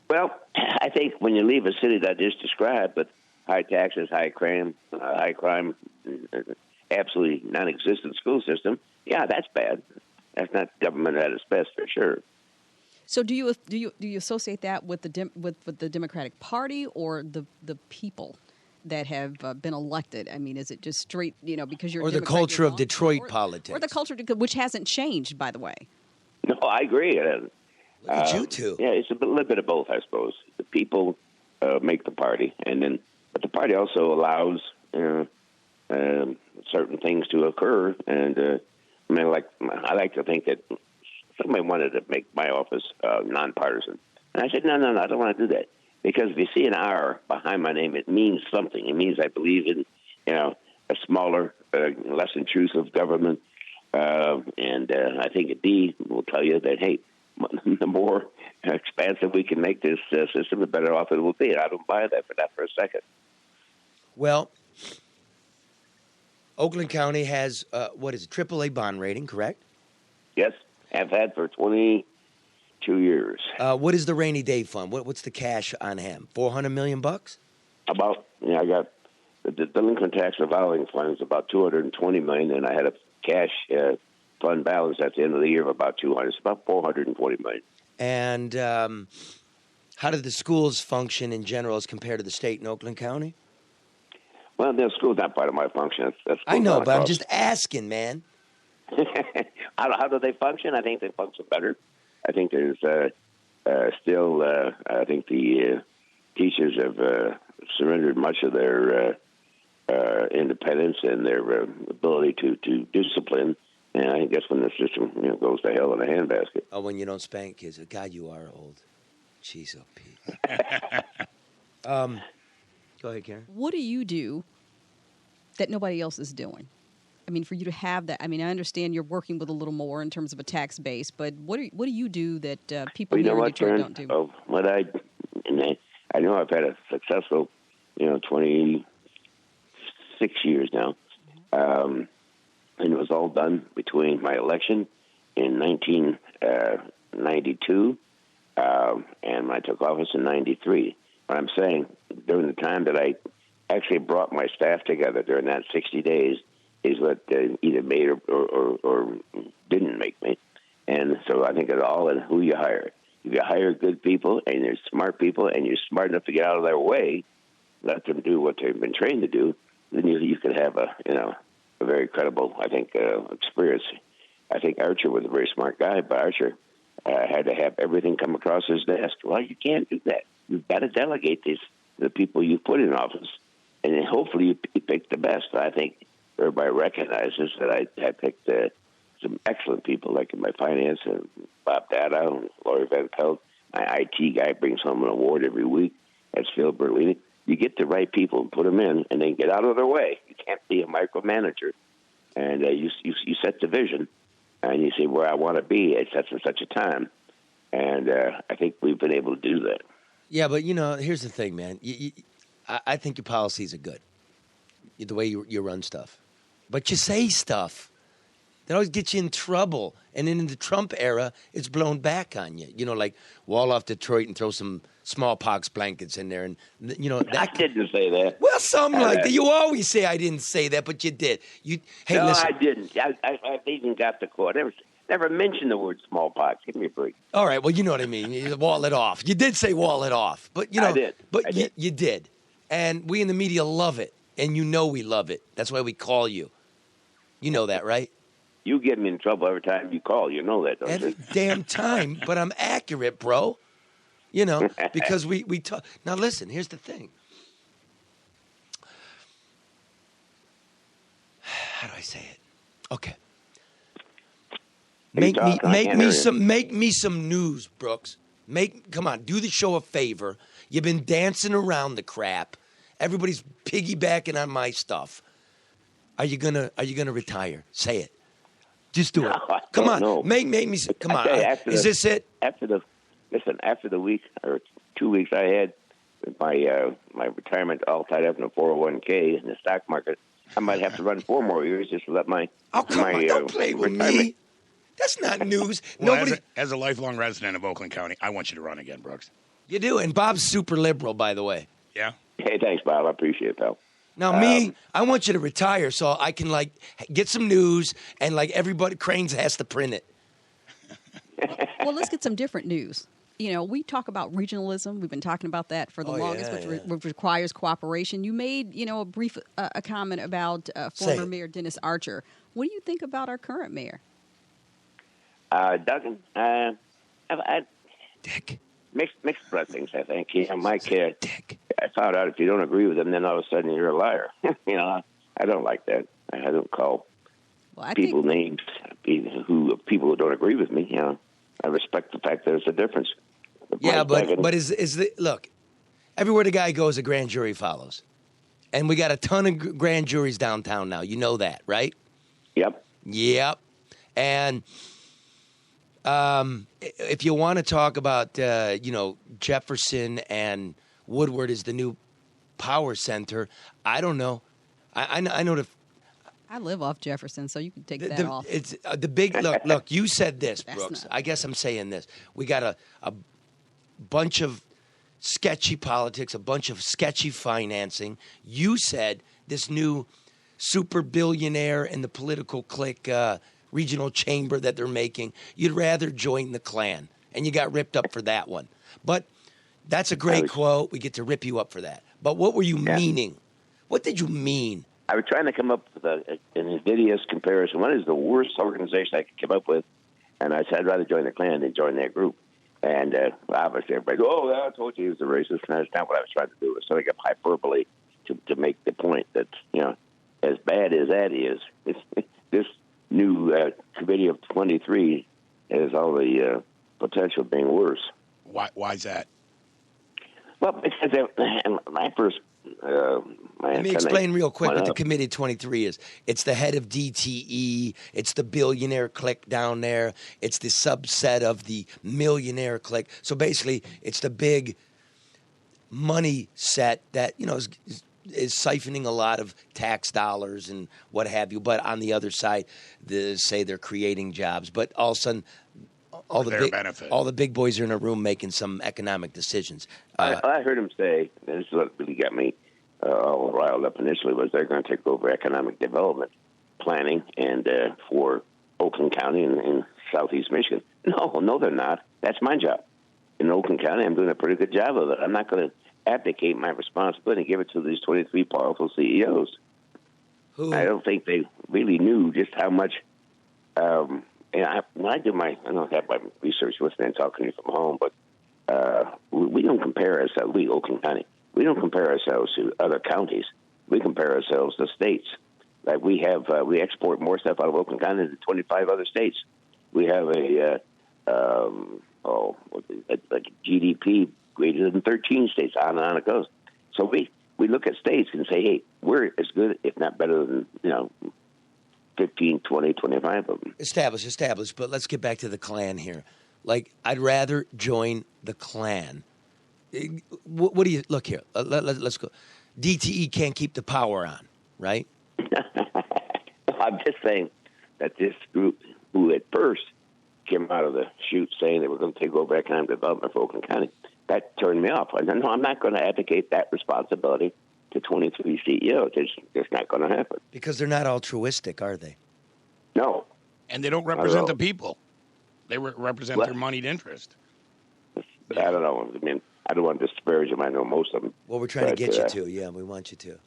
Well, I think when you leave a city that I just described, but high taxes, high crime, absolutely non-existent school system, yeah, that's bad. That's not government at its best for sure. So do you associate that with the Democratic Party or the people that have been elected? I mean, is it just straight, because you're or the Democrat, culture of Detroit politics, or the culture which hasn't changed, by the way? No, I agree. Look at you two. Yeah, it's a little bit of both, I suppose. The people make the party, but the party also allows certain things to occur. And I like to think that somebody wanted to make my office nonpartisan, and I said, no, I don't want to do that, because if you see an R behind my name, it means something. It means I believe in a smaller, less intrusive government, and I think a D will tell you that, hey, the more expansive we can make this system, the better off it will be. And I don't buy that for a second. Well, Oakland County has, AAA bond rating, correct? Yes, have had for 22 years. What is the rainy day fund? What's the cash on hand? $400 million? About, I got the delinquent tax revolving fund is about $220 million, and I had a cash fund balance at the end of the year of about $200. It's about $440 million. And how did the schools function in general as compared to the state in Oakland County? Well, the school's not part of my function. That's I know, but I'm just asking, man. How do they function? I think they function better. I think there's still, I think the teachers have surrendered much of their independence and their ability to discipline. And I think that's when the system goes to hell in a handbasket. Oh, when you don't spank kids. God, you are old. Jeez, oh, Pete. Go ahead, Karen. What do you do that nobody else is doing? I mean, for you to have that, I mean, I understand you're working with a little more in terms of a tax base, but what do you do that people Well, you here know in what, Detroit Karen? don't do? Oh, I know I've had a successful, 26 years now. And it was all done between my election in 1992 and when I took office in 93. What I'm saying, during the time that I actually brought my staff together during that 60 days is what either made or didn't make me. And so I think it's all in who you hire. If you hire good people and they're smart people and you're smart enough to get out of their way, let them do what they've been trained to do, then you could have a very credible, I think, experience. I think Archer was a very smart guy, but Archer had to have everything come across his desk. Well, you can't do that. You've got to delegate this to the people you put in office, and then hopefully you pick the best. I think everybody recognizes that I picked some excellent people, like in my finance, and Bob Dada and Laurie Van Pelt. My IT guy brings home an award every week. That's Phil Berlini. You get the right people and put them in, and then get out of their way. You can't be a micromanager. And you set the vision, and you say where I want to be at such and such a time. And I think we've been able to do that. Yeah, but, here's the thing, man. I think your policies are good, the way you run stuff. But you say stuff that always gets you in trouble. And then in the Trump era, it's blown back on you. Like wall off Detroit and throw some smallpox blankets in there. And, that I didn't say that. Well, something like that. You always say I didn't say that, but you did. No, listen. I didn't. I even got the quote. Never mentioned the word smallpox. Give me a break. All right, well, you know what I mean. You wall it off. You did say wall it off. But, I did. But I did. You did. And we in the media love it. And we love it. That's why we call you. You know that, right? You get me in trouble every time you call. You know that, don't Every you? damn time. But I'm accurate, bro. Because we talk. Now, listen, here's the thing. How do I say it? Okay. Make me some news, Brooks. Come on, do the show a favor. You've been dancing around the crap. Everybody's piggybacking on my stuff. Are you gonna retire? Say it. Just do it. No, Come on, no. make me. Come on. Is this it? After the week or 2 weeks I had my retirement all tied up in a 401k in the stock market, I might have to run 4 more years just to let my come on, don't play with me. That's not news. Well, Nobody. As a lifelong resident of Oakland County, I want you to run again, Brooks. You do, and Bob's super liberal, by the way. Yeah. Hey, thanks, Bob. I appreciate it, pal. Now, I want you to retire so I can, get some news and, everybody, Cranes has to print it. Well, let's get some different news. We talk about regionalism. We've been talking about that for the longest, which requires cooperation. You made, a brief a comment about former Mayor Dennis Archer. What do you think about our current mayor? Duggan, Dick. Mixed blessings, I think. Mike, Dick. I found out if you don't agree with him, then all of a sudden you're a liar. I don't like that. I don't call people names people who don't agree with me. I respect the fact that there's a difference. But is the look? Everywhere the guy goes, a grand jury follows, and we got a ton of grand juries downtown now. You know that, right? Yep. And if you want to talk about, Jefferson and Woodward is the new power center, I don't know. I know I live off Jefferson, so you can take that off. It's the big look. You said this, Brooks. I guess I'm saying this. We got a bunch of sketchy politics, a bunch of sketchy financing. You said this new super billionaire in the political clique regional chamber that they're making, you'd rather join the Klan, and you got ripped up for that one. But that's a great quote. We get to rip you up for that. But what were you meaning? What did you mean? I was trying to come up with an invidious comparison. What is the worst organization I could come up with? And I said I'd rather join the Klan than join that group. And obviously everybody goes, I told you he was a racist. And that's not what I was trying to do. It was something of hyperbole to make the point that, as bad as that is, this new committee of 23 has all the potential of being worse. Why is that? Well, because my first Let me explain real quick what the up. Committee 23 is. It's the head of DTE. It's the billionaire clique down there. It's the subset of the millionaire clique. So basically, it's the big money set that, is siphoning a lot of tax dollars and what have you. But on the other side, say they're creating jobs. But all of a sudden, all the big boys are in a room making some economic decisions. I heard him say, and this is what really got me all riled up initially, was they're going to take over economic development planning and for Oakland County and southeast Michigan. No, they're not. That's my job. In Oakland County, I'm doing a pretty good job of it. I'm not going to abdicate my responsibility and give it to these 23 powerful CEOs. Who? I don't think they really knew just how much. When I don't have my research with me and talking to you from home, but we don't compare ourselves. We, Oakland County, we don't compare ourselves to other counties. We compare ourselves to states. Like we export more stuff out of Oakland County than 25 other states. We have like GDP greater than 13 states. On and on it goes. So we look at states and say, hey, we're as good, if not better than 15, 20, 25 of them. Established. But let's get back to the Klan here. Like, I'd rather join the Klan. What do you look here? Let's go. DTE can't keep the power on, right? I'm just saying that this group, who at first came out of the chute saying they were going to take over economic development for Oakland County, that turned me off. I said, no, I'm not going to advocate that responsibility to 23 CEOs. It's just not going to happen. Because they're not altruistic, are they? No. And they don't represent the people. They represent their moneyed interest. I don't know. I mean, I don't want to disparage them. I know most of them. Well, we're trying to get you to. Yeah, we want you to.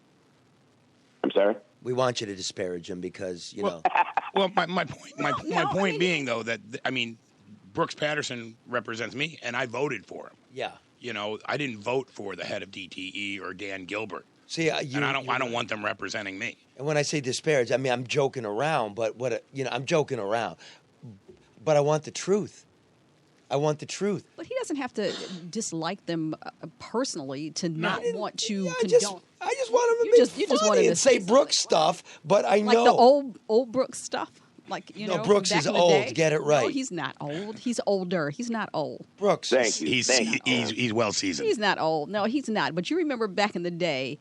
I'm sorry? We want you to disparage them because, Well, my point being, though, that, Brooks Patterson represents me, and I voted for him. Yeah. I didn't vote for the head of DTE or Dan Gilbert. See, and I don't want them representing me. And when I say disparage, I'm joking around, but I'm joking around. But I want the truth. But he doesn't have to dislike them personally to not want to condone. I just want him to be funny and say Brooks stuff, but I know. Like the old Brooks stuff. Like, No, Brooks is old. Day. Get it right. No, he's not old. He's older. He's not old. Brooks. Thank you. He's well seasoned. He's not old. No, he's not. But you remember back in the day,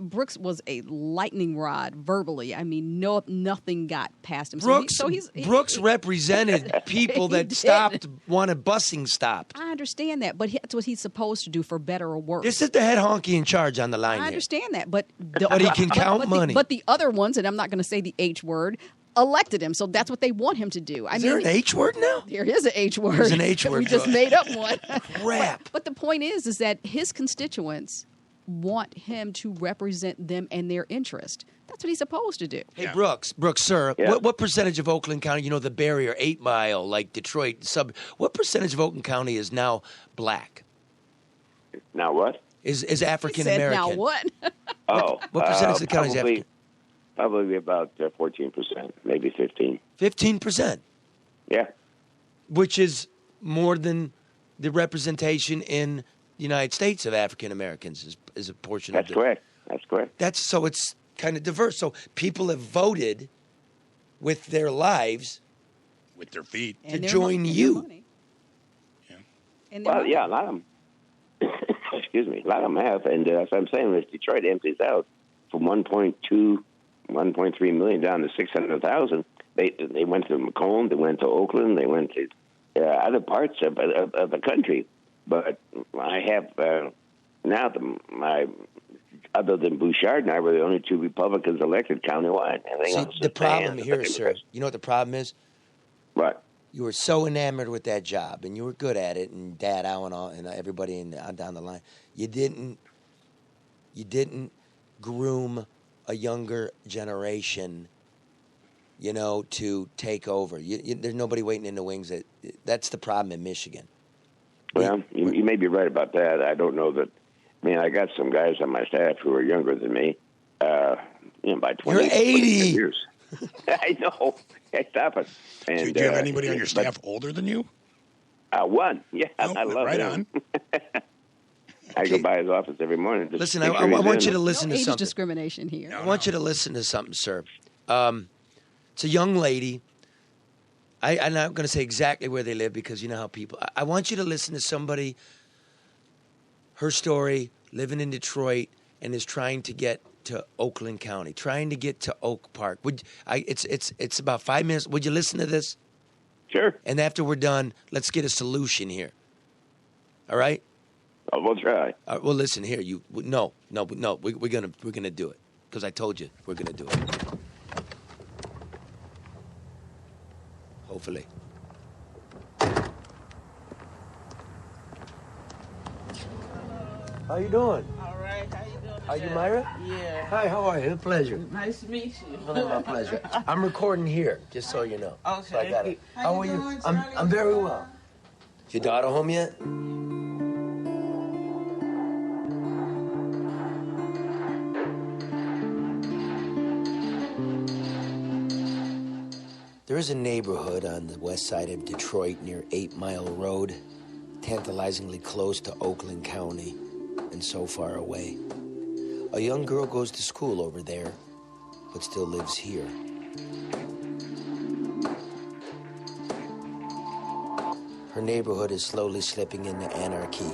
Brooks was a lightning rod verbally. Nothing got past him. Brooks represented people that wanted busing stopped. I understand that, but that's what he's supposed to do, for better or worse. This is the head honky in charge on the line I here. understand that, but he can count money. But the other ones, and I'm not going to say the H word, elected him, so that's what they want him to do. Is there an H word now? There is an H word. There's an H word. We just made up one. Crap. But the point is that his constituents want him to represent them and their interest. That's what he's supposed to do. Hey, Brooks, sir, Yeah. what percentage of Oakland County, the barrier, 8 Mile, like Detroit, what percentage of Oakland County is now black? Now what? Is African He said, American? now what? What percentage of the county is African? Probably about 14%, maybe 15. 15%. Yeah. Which is more than the representation in the United States of African Americans is a portion That's of the... correct. That's correct. So it's kind of diverse. So people have voted with their lives With their feet. to join you. Well, yeah, a lot of them. Excuse me. A lot of them have. And as I'm saying, if Detroit empties out from 1.3 million down to 600,000, they went to Macomb, they went to Oakland, they went to other parts of the country. But I have now other than Bouchard and I were the only 2 Republicans elected countywide. See, the problem here, sir, you know what the problem is? What? You were so enamored with that job, and you were good at it, and Dad, Al, and everybody down the line. You didn't groom a younger generation, to take over. There's nobody waiting in the wings. That's the problem in Michigan. Well, you may be right about that. I don't know that. I got some guys on my staff who are younger than me. By 20 You're 80 years. I know. Hey, stop it. And, do you have anybody on your staff older than you? One. Yeah, I love right him. on. I go by his office every morning. Just Listen, make I sure he's want in. you to listen No to age something. discrimination here. I want you to listen to something, sir. It's a young lady. I'm not going to say exactly where they live because you know how people. I want you to listen to somebody. Her story, living in Detroit, and is trying to get to Oakland County, trying to get to Oak Park. It's about 5 minutes. Would you listen to this? Sure. And after we're done, let's get a solution here. All right? We'll try. Well, listen here. No. We're gonna do it because I told you we're gonna do it. Hopefully. How you doing? All right, how you doing? Are you Myra? Yeah. Hi, how are you? Pleasure. Nice to meet you. My pleasure. I'm recording here, just so you know. Okay. So I got it. How are you you? doing, I'm Charlie? very well. Is your daughter home yet? There is a neighborhood on the west side of Detroit near 8 Mile Road, tantalizingly close to Oakland County and so far away. A young girl goes to school over there, but still lives here. Her neighborhood is slowly slipping into anarchy.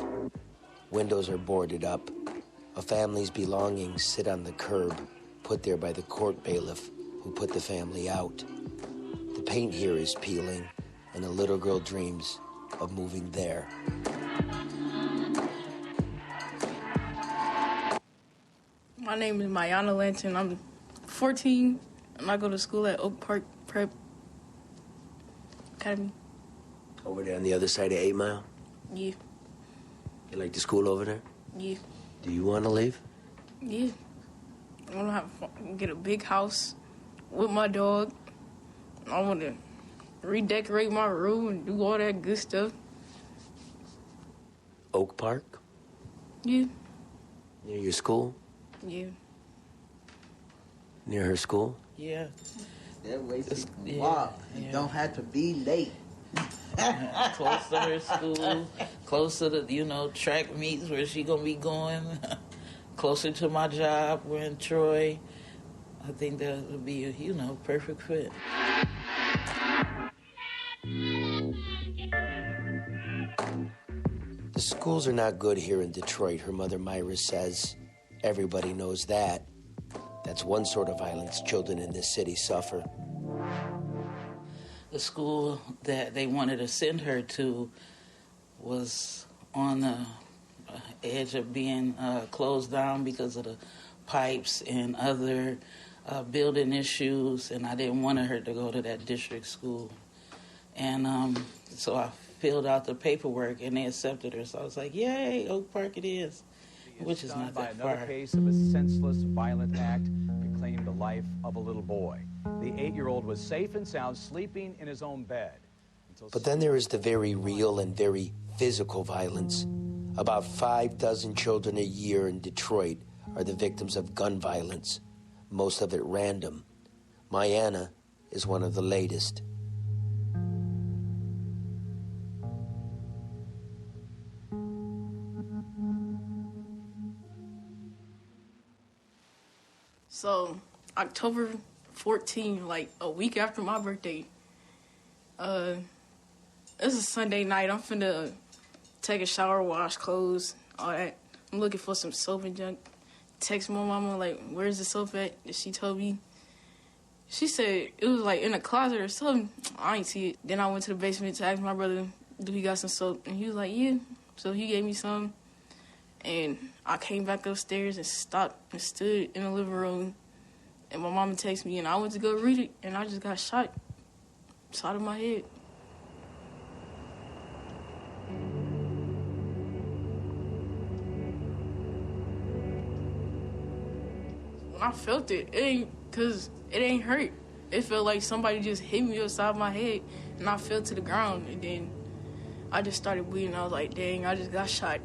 Windows are boarded up. A family's belongings sit on the curb, put there by the court bailiff who put the family out. The paint here is peeling, and a little girl dreams of moving there. My name is Mayana Lanton. I'm 14, and I go to school at Oak Park Prep Academy. Over there on the other side of 8 Mile? Yeah, You like the school over there? yeah, Do you want to leave? yeah. I want to get a big house with my dog. I want to redecorate my room and do all that good stuff. Oak Park? Yeah, Near your school? yeah. Near her school? Yeah. That way she can Yeah, walk yeah. and don't have to be late. Close to her school, close to the, track meets where she gonna be going, closer to my job. We're in Troy. I think that would be a, perfect fit. The schools are not good here in Detroit, her mother Myra says. Everybody knows that. That's one sort of violence children in this city suffer. The school that they wanted to send her to was on the edge of being closed down because of the pipes and other building issues, and I didn't want her to go to that district school. And so I filled out the paperwork, and they accepted her. So I was like, yay, Oak Park it is, which is not that far. Another case of a senseless, violent act that claimed the life of a little boy. The 8-year-old was safe and sound, sleeping in his own bed. But then there is the very real and very physical violence. About 6 children a year in Detroit are the victims of gun violence, most of it random. Mayana is one of the latest. So, October 14, like a week after my birthday, it's a Sunday night. I'm finna take a shower, wash clothes, all that. I'm looking for some soap and junk. Text my mama, like, where's the soap at? And she told me. She said it was, like, in a closet or something. I ain't see it. Then I went to the basement to ask my brother, do he got some soap? And he was like, yeah. So he gave me some. And I came back upstairs and stopped and stood in the living room. And my mama texted me, and I went to go read it, and I just got shot of my head. When I felt it, because it ain't hurt. It felt like somebody just hit me upside my head, and I fell to the ground. And then I just started bleeding. I was like, dang, I just got shot.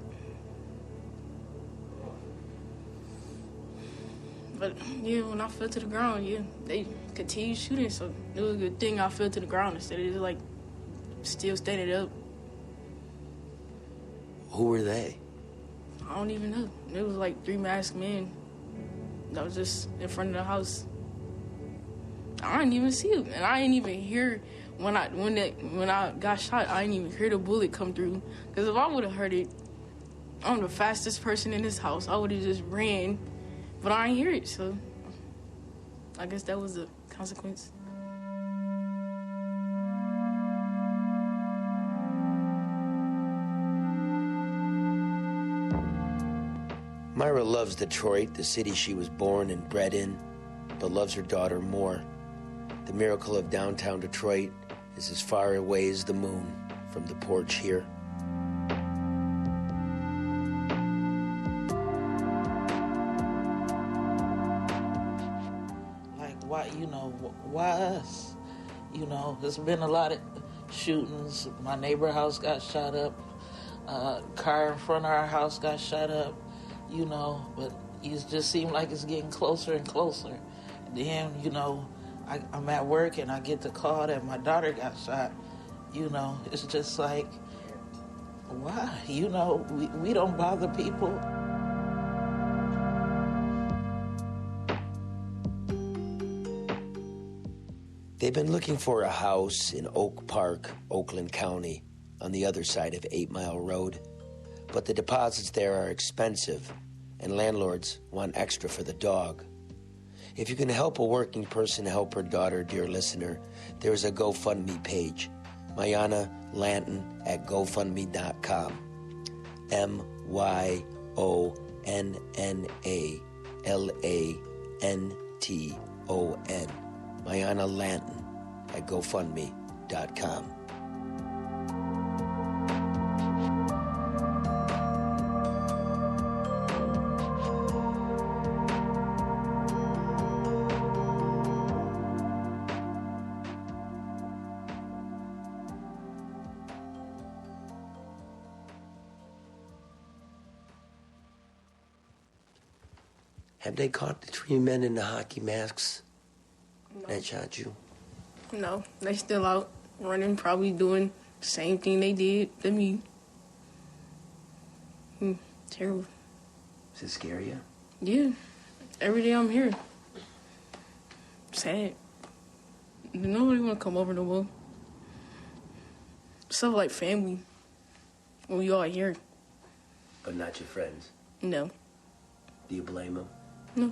But, yeah, when I fell to the ground, yeah, they continued shooting, so it was a good thing I fell to the ground instead of just, like, still standing up. Who were they? I I don't even know. It was like 3 masked men that was just in front of the house. I didn't even see it, and I didn't even hear when I got shot. I didn't even hear the bullet come through. Because if I would have heard it, I'm the fastest person in this house. I would have just ran, but I didn't hear it. So I guess that was the consequence. Myra loves Detroit, the city she was born and bred in, but loves her daughter more. The miracle of downtown Detroit is as far away as the moon from the porch here. Like, why us? There's been a lot of shootings. My neighbor house got shot up. Car in front of our house got shot up. But it just seemed like it's getting closer and closer. Then, I'm at work and I get the call that my daughter got shot. It's just like, why? We don't bother people. They've been looking for a house in Oak Park, Oakland County, on the other side of 8 Mile Road. But the deposits there are expensive, and landlords want extra for the dog. If you can help a working person help her daughter, dear listener, there is a GoFundMe page. Mayana Lanton at GoFundMe.com. MYONNALANTON. Mayana Lanton at GoFundMe.com. Have they caught the 3 men in the hockey masks that shot you? No, they still out running, probably doing the same thing they did to me. Terrible. Does it scare you? Yeah. Every day I'm here. Sad. Nobody want to come over no more. Stuff like family. When we all here. But not your friends? No. Do you blame them? No.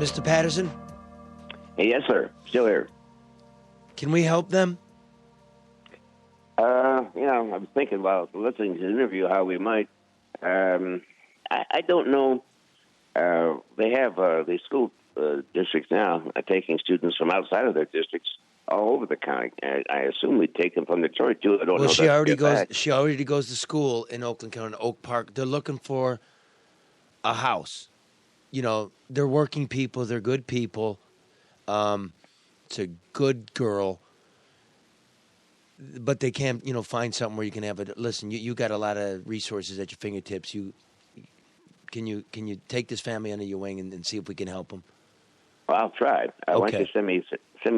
Mr. Patterson? Hey, yes, sir. Still here. Can we help them? I'm thinking while listening to the interview how we might. I don't know. They have the school districts now taking students from outside of their districts all over the county. I assume we'd take them from Detroit too. I don't know. She already goes. She already goes to school in Oakland County, Oak Park. They're looking for a house. They're working people. They're good people. It's a good girl, but they can't, find something where you can have it. Listen, you got a lot of resources at your fingertips. Can you take this family under your wing and see if we can help them? Well, I'll try. I want you to send me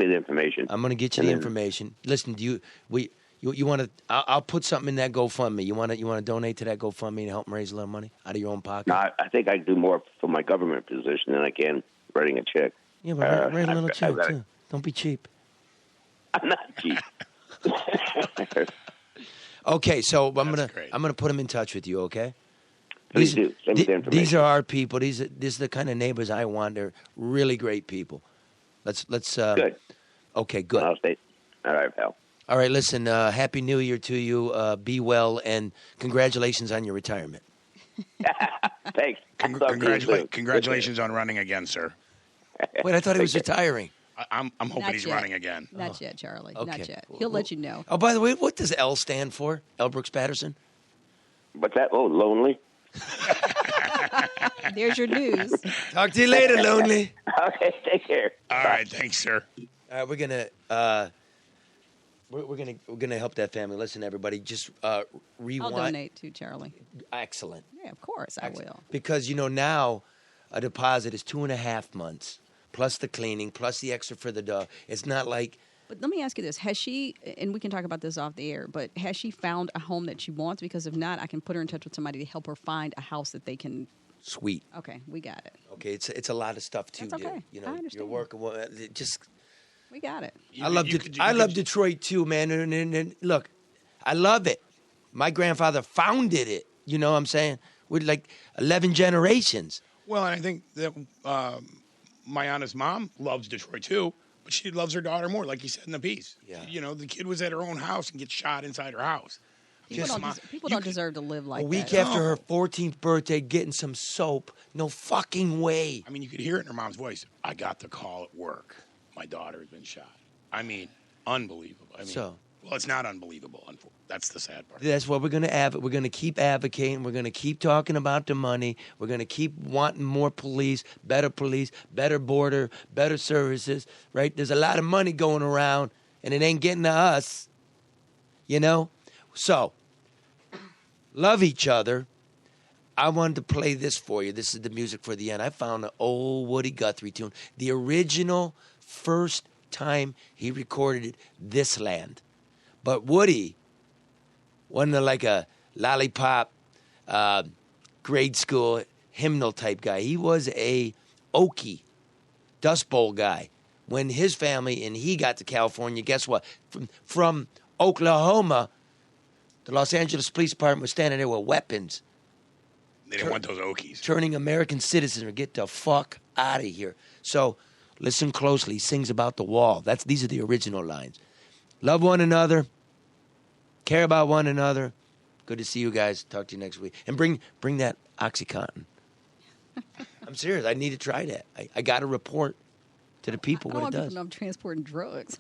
the information. I'm going to get you the information. Listen, you want to? I'll put something in that GoFundMe. You want to donate to that GoFundMe and help them raise a little money out of your own pocket? No, I think I do more for my government position than I can writing a check. Yeah, but write a little check too. Don't be cheap. I'm not cheap. Okay, so I'm gonna put them in touch with you. Okay. Please do. Send me the information. These are our people. These are the kind of neighbors I want. They're really great people. Let's. Good. Okay, good. I'll stay. All right, pal. All right, listen. Happy New Year to you. Be well, and congratulations on your retirement. Thanks. Congratulations on running again, sir. Wait, I thought he was retiring. I'm hoping Not he's yet. running again. Not yet, Charlie. Okay. Not yet. He'll let you know. Oh, by the way, what does L stand for? L. Brooks Patterson? What's that? Oh, lonely. There's your news. Talk to you later, lonely. Okay, take care. All right, thanks, sir. All right, we're gonna help that family. Listen, everybody, just rewind. I'll donate to Charlie. Excellent. Yeah, of course I will. Because now a deposit is 2.5 months plus the cleaning, plus the extra for the dog. It's not like. But let me ask you this. Has she, and we can talk about this off the air, but has she found a home that she wants? Because if not, I can put her in touch with somebody to help her find a house that they can. Sweet. Okay, we got it. Okay, it's a lot of stuff too, That's okay. dude. You know, I understand. you're working. Just. We got it. I love Detroit too, man. And look, I love it. My grandfather founded it. You know what I'm saying? With like 11 generations. Well, and I think that my honest mom loves Detroit too, but she loves her daughter more, like you said in the piece. Yeah. You know, the kid was at her own house and gets shot inside her house. People don't deserve to live like that. A week after her 14th birthday, getting some soap. No fucking way. I mean, you could hear it in her mom's voice. I got the call at work. My daughter has been shot. I mean, unbelievable. I mean, well, it's not unbelievable. That's the sad part. That's what we're going to We're going to keep advocating. We're going to keep talking about the money. We're going to keep wanting more police, better border, better services, right? There's a lot of money going around, and it ain't getting to us, you know? So, love each other. I wanted to play this for you. This is the music for the end. I found an old Woody Guthrie tune. The original first time he recorded it, This Land. But Woody wasn't like a lollipop, grade school hymnal type guy. He was a Okie, Dust Bowl guy. When his family and he got to California, guess what? From Oklahoma, the Los Angeles Police Department was standing there with weapons. They didn't want those Okies. Turning American citizens to get the fuck out of here. So listen closely. He sings about the wall. These are the original lines. Love one another. Care about one another. Good to see you guys. Talk to you next week. And bring that OxyContin. I'm serious. I need to try that. I got to report to the people what it does. I don't want people to know I'm transporting drugs.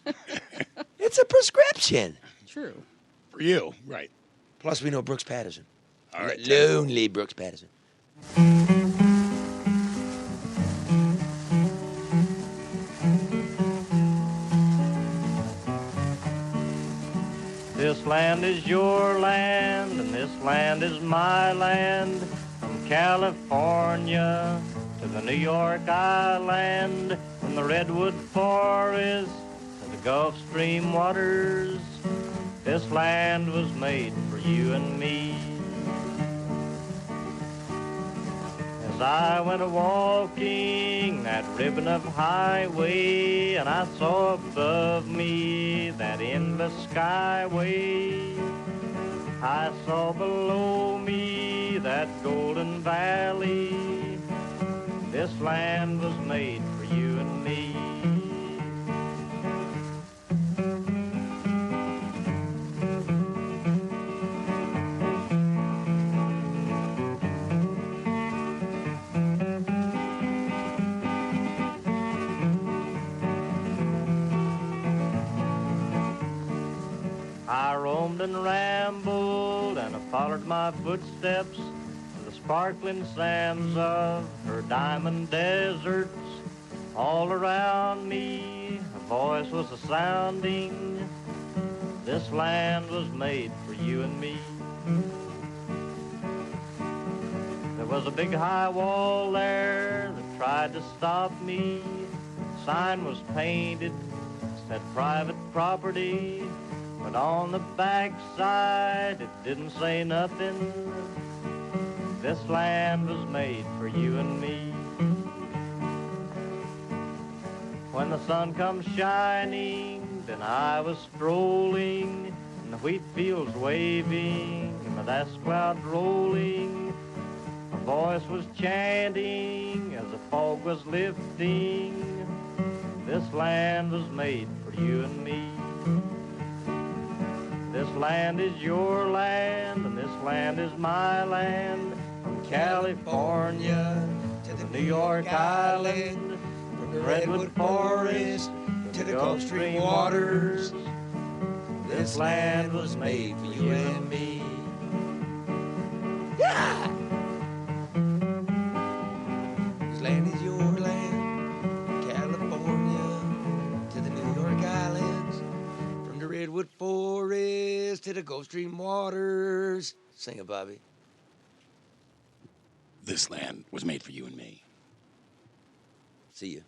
It's a prescription. True. For you, right. Plus, we know Brooks Patterson. All right. Lonely Brooks Patterson. This land is your land, and this land is my land. From California to the New York Island, from the Redwood Forest to the Gulf Stream waters, this land was made for you and me. As I went a-walking that ribbon of highway, and I saw above me that endless skyway, I saw below me that golden valley. This land was made for you and me. I roamed and rambled, and I followed my footsteps to the sparkling sands of her diamond deserts. All around me, a voice was a-sounding. This land was made for you and me. There was a big high wall there that tried to stop me. The sign was painted, said private property. But on the backside, it didn't say nothing. This land was made for you and me. When the sun comes shining, then I was strolling, and the wheat fields waving, and the dust cloud rolling. A voice was chanting as the fog was lifting. This land was made for you and me. This land is your land, and this land is my land. From California to the New York Island, from the Redwood Forest to the Gulf Stream waters, this land was made for you and me. Yeah! This land is your land, California to the New York Islands, from the Redwood Forest to the Gulf Stream waters. Sing it, Bobby. This land was made for you and me. See you.